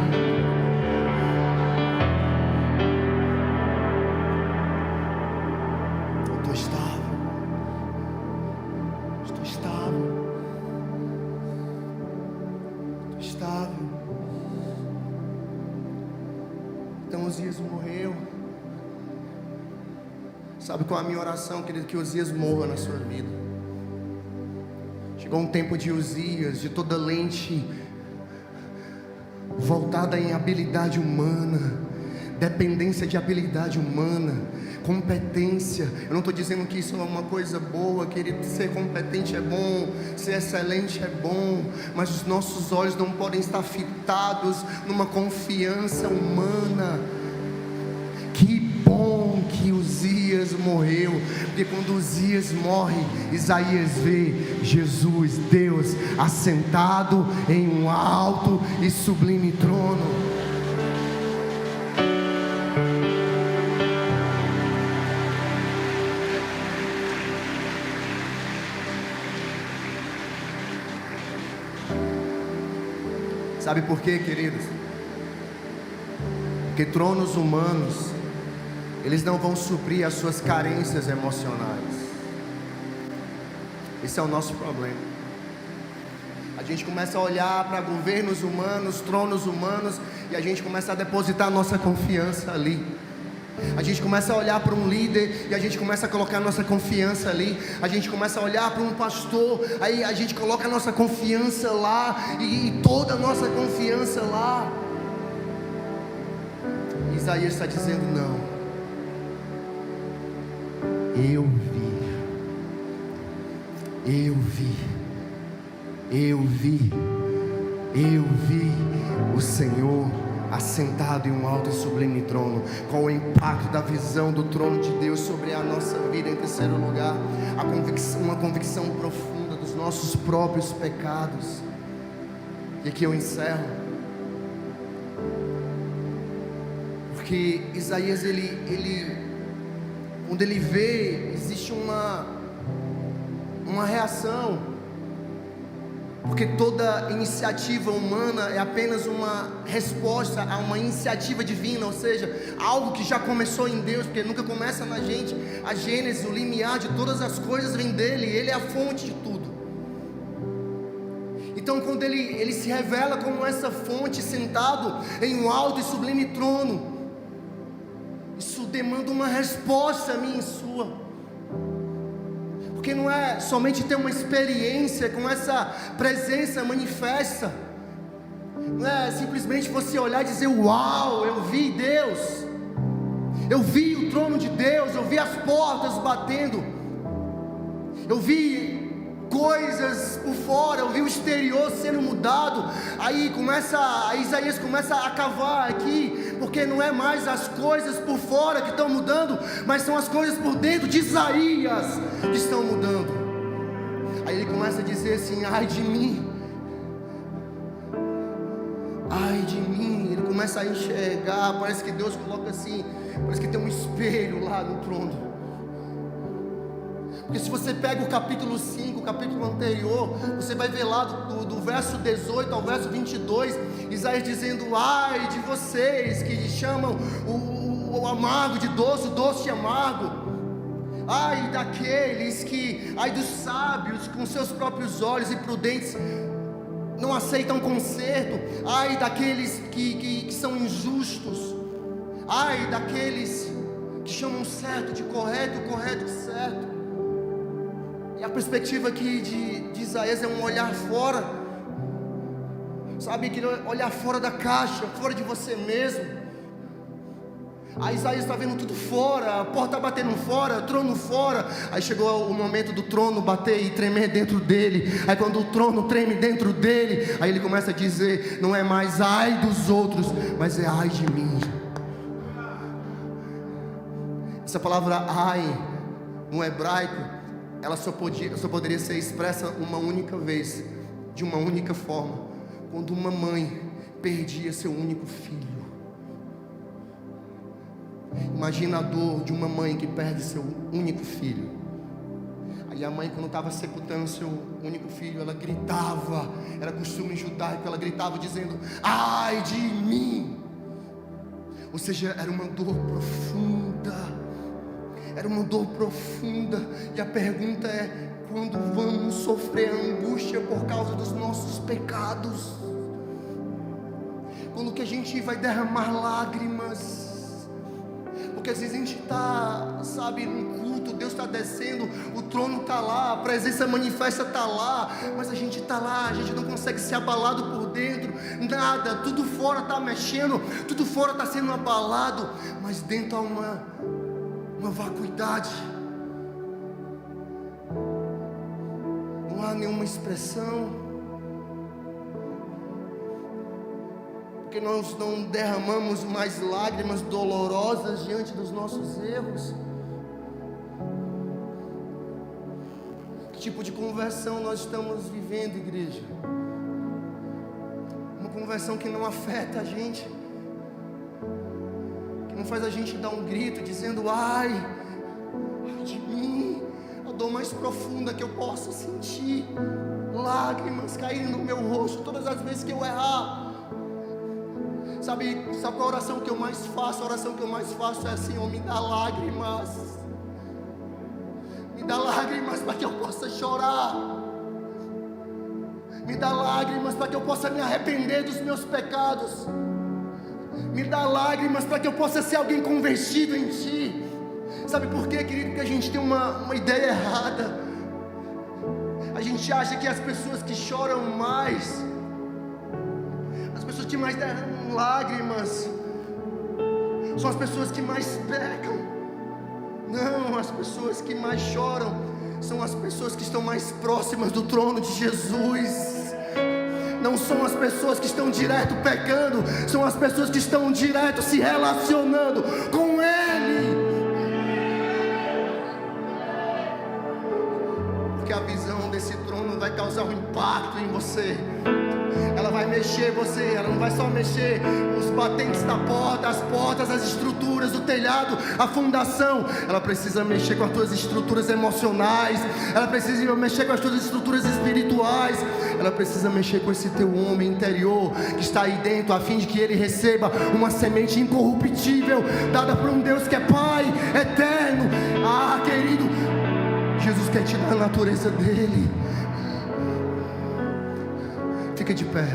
S1: Eu estou estável. Estou estável. Estou estável. Então Uzias morreu. Sabe qual é a minha oração, querido? Que Uzias morra na sua vida. Chegou um tempo de Uzias, de toda lente voltada em habilidade humana, dependência de habilidade humana, competência. Eu não estou dizendo que isso é uma coisa boa, querido. Ser competente é bom, ser excelente é bom, mas os nossos olhos não podem estar fitados numa confiança humana. Que bom que Uzias morreu, porque quando Uzias morre, Isaías vê Jesus, Deus, assentado em um alto e sublime trono. Sabe por quê, queridos? Porque tronos humanos, eles não vão suprir as suas carências emocionais. Esse é o nosso problema. A gente começa a olhar para governos humanos, tronos humanos, e a gente começa a depositar a nossa confiança ali. A gente começa a olhar para um líder e a gente começa a colocar a nossa confiança ali. A gente começa a olhar para um pastor, aí a gente coloca a nossa confiança lá, e toda a nossa confiança lá. Isaías está dizendo não. Eu vi o Senhor assentado em um alto e sublime trono. Qual o impacto da visão do trono de Deus sobre a nossa vida? Em terceiro lugar, uma convicção profunda dos nossos próprios pecados. E aqui eu encerro, porque Isaías, quando ele vê, existe uma reação, porque toda iniciativa humana é apenas uma resposta a uma iniciativa divina, ou seja, algo que já começou em Deus, porque nunca começa na gente. A gênese, o limiar de todas as coisas vem dele, ele é a fonte de tudo. Então quando ele se revela como essa fonte, sentado em um alto e sublime trono, isso demanda uma resposta minha e sua. Porque não é somente ter uma experiência com essa presença manifesta, não é simplesmente você olhar e dizer: uau, eu vi Deus, eu vi o trono de Deus, eu vi as portas batendo, eu vi coisas por fora, eu vi o exterior sendo mudado. Aí Isaías começa a cavar aqui, porque não é mais as coisas por fora que estão mudando, mas são as coisas por dentro de Isaías que estão mudando. Aí ele começa a dizer assim: ai de mim, ai de mim. Ele começa a enxergar, parece que Deus coloca assim, parece que tem um espelho lá no trono. Porque se você pega o capítulo 5, o capítulo anterior, você vai ver lá do verso 18 ao verso 22, Isaías dizendo: ai de vocês que chamam o amargo de doce, o doce de amargo. Ai daqueles ai dos sábios com seus próprios olhos e prudentes não aceitam conserto. Ai daqueles que são injustos. Ai daqueles que chamam certo de correto, o correto de certo. E a perspectiva aqui de Isaías é um olhar fora, sabe, que olhar fora da caixa, fora de você mesmo. Aí Isaías está vendo tudo fora, a porta batendo fora, trono fora. Aí chegou o momento do trono bater e tremer dentro dele. Aí quando o trono treme dentro dele, aí ele começa a dizer: não é mais ai dos outros, mas é ai de mim. Essa palavra ai, no hebraico, ela só poderia ser expressa uma única vez, de uma única forma, quando uma mãe perdia seu único filho. Imagina a dor de uma mãe que perde seu único filho. Aí a mãe, quando estava sepultando seu único filho, ela gritava, era costume judaico, ela gritava dizendo: ai de mim. Ou seja, era uma dor profunda. Era uma dor profunda. E a pergunta é: quando vamos sofrer a angústia por causa dos nossos pecados? Quando que a gente vai derramar lágrimas? Porque às vezes a gente está, sabe, no culto, Deus está descendo, o trono está lá, a presença manifesta está lá, mas a gente está lá, a gente não consegue ser abalado por dentro, nada, tudo fora está mexendo, tudo fora está sendo abalado, mas dentro há uma vacuidade, não há nenhuma expressão. Porque nós não derramamos mais lágrimas dolorosas diante dos nossos erros. Que tipo de conversão nós estamos vivendo, igreja? Uma conversão que não afeta a gente, que não faz a gente dar um grito dizendo: ai de mim. A dor mais profunda que eu possa sentir, lágrimas caírem no meu rosto todas as vezes que eu errar. Sabe qual a oração que eu mais faço? A oração que eu mais faço é: Senhor, me dá lágrimas. Me dá lágrimas para que eu possa chorar. Me dá lágrimas para que eu possa me arrepender dos meus pecados. Me dá lágrimas para que eu possa ser alguém convertido em Ti. Sabe por quê, querido? Porque a gente tem uma ideia errada. A gente acha que as pessoas que choram mais, as pessoas que mais derramam lágrimas, são as pessoas que mais pecam. Não, as pessoas que mais choram são as pessoas que estão mais próximas do trono de Jesus. Não são as pessoas que estão direto pecando, são as pessoas que estão direto se relacionando com Ele. Porque a visão desse trono vai causar um impacto em você. Ela vai mexer você, ela não vai só mexer os batentes da porta, as portas, as estruturas, o telhado, a fundação. Ela precisa mexer com as tuas estruturas emocionais, ela precisa mexer com as tuas estruturas espirituais, ela precisa mexer com esse teu homem interior que está aí dentro, a fim de que ele receba uma semente incorruptível, dada por um Deus que é Pai eterno. Ah, querido, Jesus quer te dar a natureza dele. Fica de pé.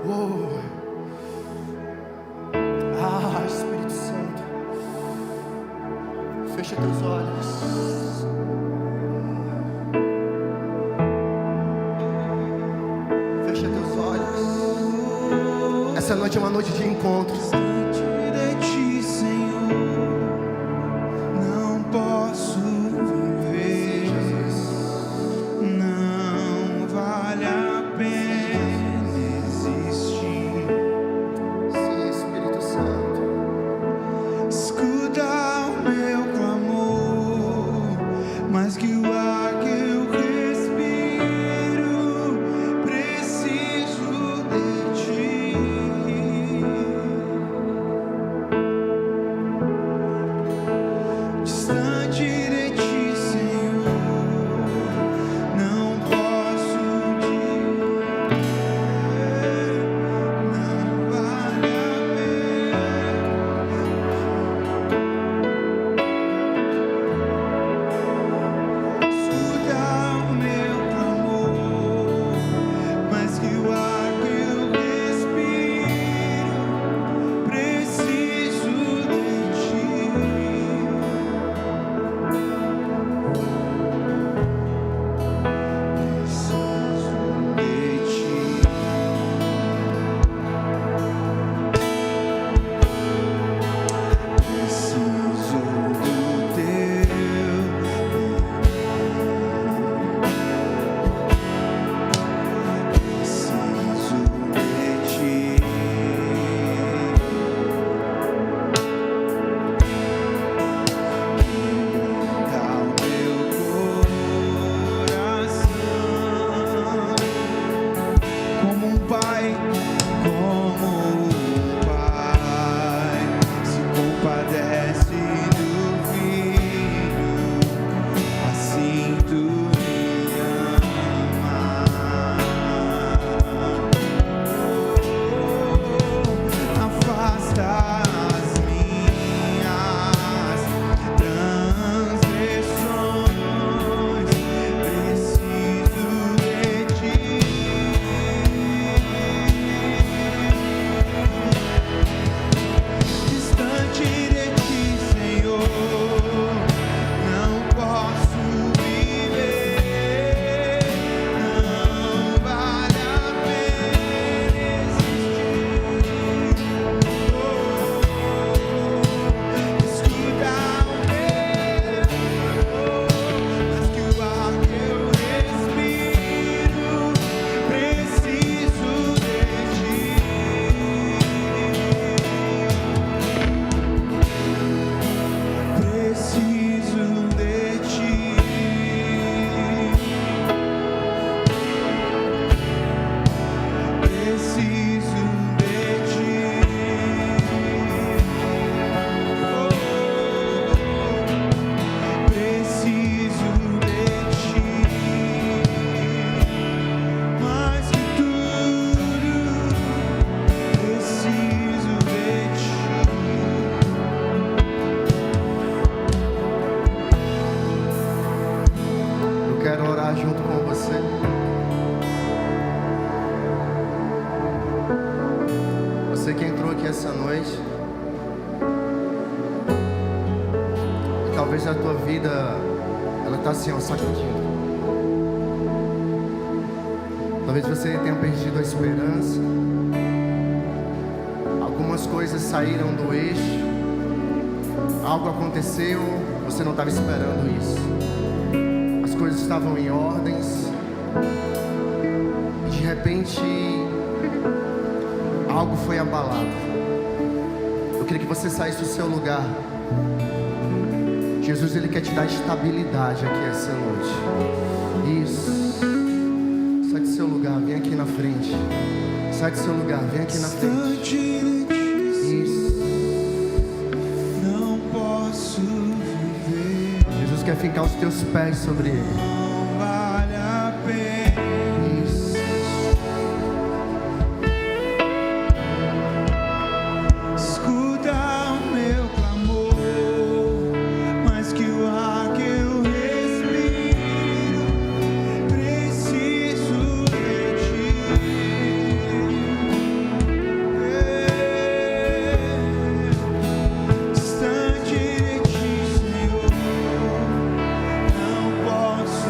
S1: Oh. Ah, Espírito Santo, fecha teus olhos. Fecha teus olhos. Essa noite é uma noite de encontro.
S2: compadece do filho, assim tu me amas. Afasta as minhas transgressões, preciso de ti. Distante de ti, Senhor, não posso viver. Não vale a pena existir. Escuta o meu, mas que o ar que eu respiro, preciso de ti. Preciso de ti. Preciso de ti. Preciso de ti. Mais que tudo, preciso de ti.
S1: Eu quero orar junto com você. Você que entrou aqui essa noite, e talvez a tua vida, ela tá assim, ó, sacudindo. Talvez você tenha perdido a esperança. Algumas coisas saíram do eixo. Algo aconteceu, você não estava esperando isso. As coisas estavam em ordens e de repente algo foi abalado. Eu queria que você saísse do seu lugar. Jesus, Ele quer te dar estabilidade aqui essa noite. Isso. Sai do seu lugar, vem aqui na frente. Sai do seu lugar, vem aqui na frente.
S2: Distante de ti,
S1: Isso.
S2: não posso viver.
S1: Jesus quer fincar os teus pés sobre Ele.
S2: Não vale a pena.
S1: Isso.
S2: Escuta o meu clamor, mais que o ar que eu respiro, preciso de ti. Distante de ti, Senhor, não posso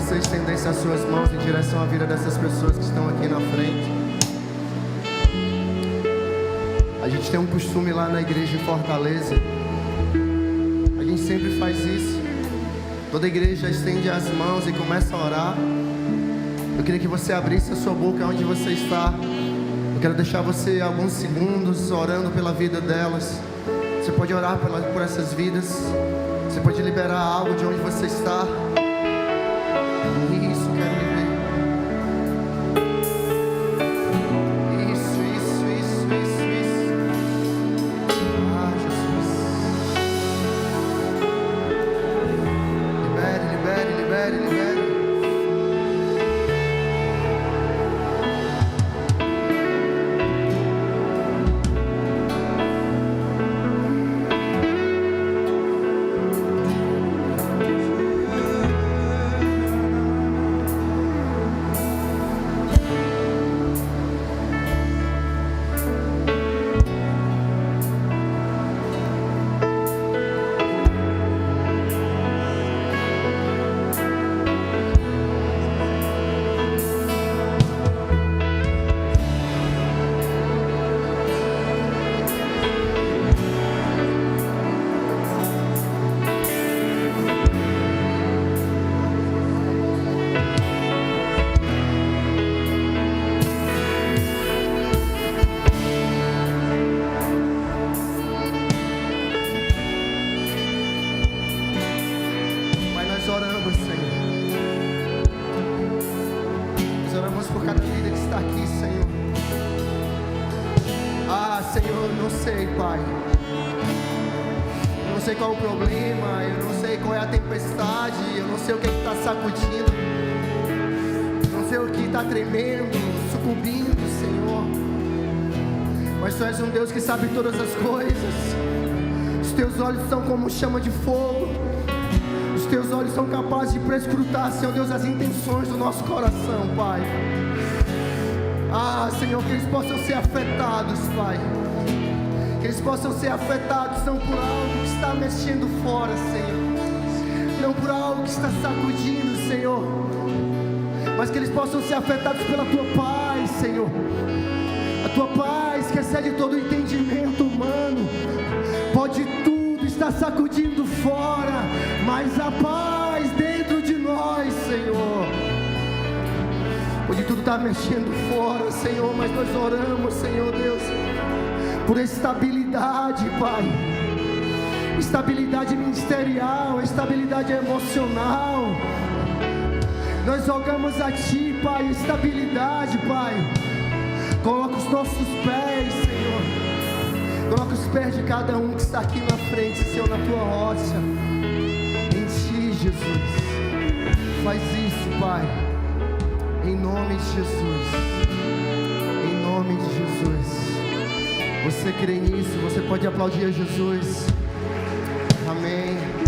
S1: você estendesse as suas mãos em direção à vida dessas pessoas que estão aqui na frente. A gente tem um costume lá na igreja em Fortaleza. A gente sempre faz isso. Toda igreja estende as mãos e começa a orar. Eu queria que você abrisse a sua boca onde você está. Eu quero deixar você alguns segundos orando pela vida delas. Você pode orar por essas vidas. Você pode liberar algo de onde você está. Isso, quero lhe ver. Isso. Ah, Jesus. Libere. Por cada vida que está aqui, Senhor. Ah, Senhor, eu não sei, Pai. Eu não sei qual é o problema, eu não sei qual é a tempestade, eu não sei o que está sacudindo, eu não sei o que está tremendo, sucumbindo, Senhor. Mas Tu és um Deus que sabe todas as coisas. Os Teus olhos são como chama de fogo. Os Teus olhos são capazes de prescrutar, Senhor Deus, as intenções do nosso coração, Pai. Ah, Senhor, que eles possam ser afetados, Pai. Que eles possam ser afetados não por algo que está mexendo fora, Senhor, não por algo que está sacudindo, Senhor, mas que eles possam ser afetados pela Tua paz, Senhor. A Tua paz que excede todo o entendimento humano. Pode tudo estar sacudindo fora, mas a paz dentro de nós, Senhor. Pode tudo estar mexendo fora, Senhor, mas nós oramos, Senhor Deus, por estabilidade, Pai. Estabilidade ministerial, estabilidade emocional. Nós rogamos a Ti, Pai, estabilidade, Pai. Coloca os nossos pés, Senhor. Coloca os pés de cada um que está aqui na frente, Senhor, na Tua rocha. Em Ti, Jesus. Faz isso, Pai. Em nome de Jesus. Em nome de Jesus. Você crê nisso? Você pode aplaudir a Jesus. Amém.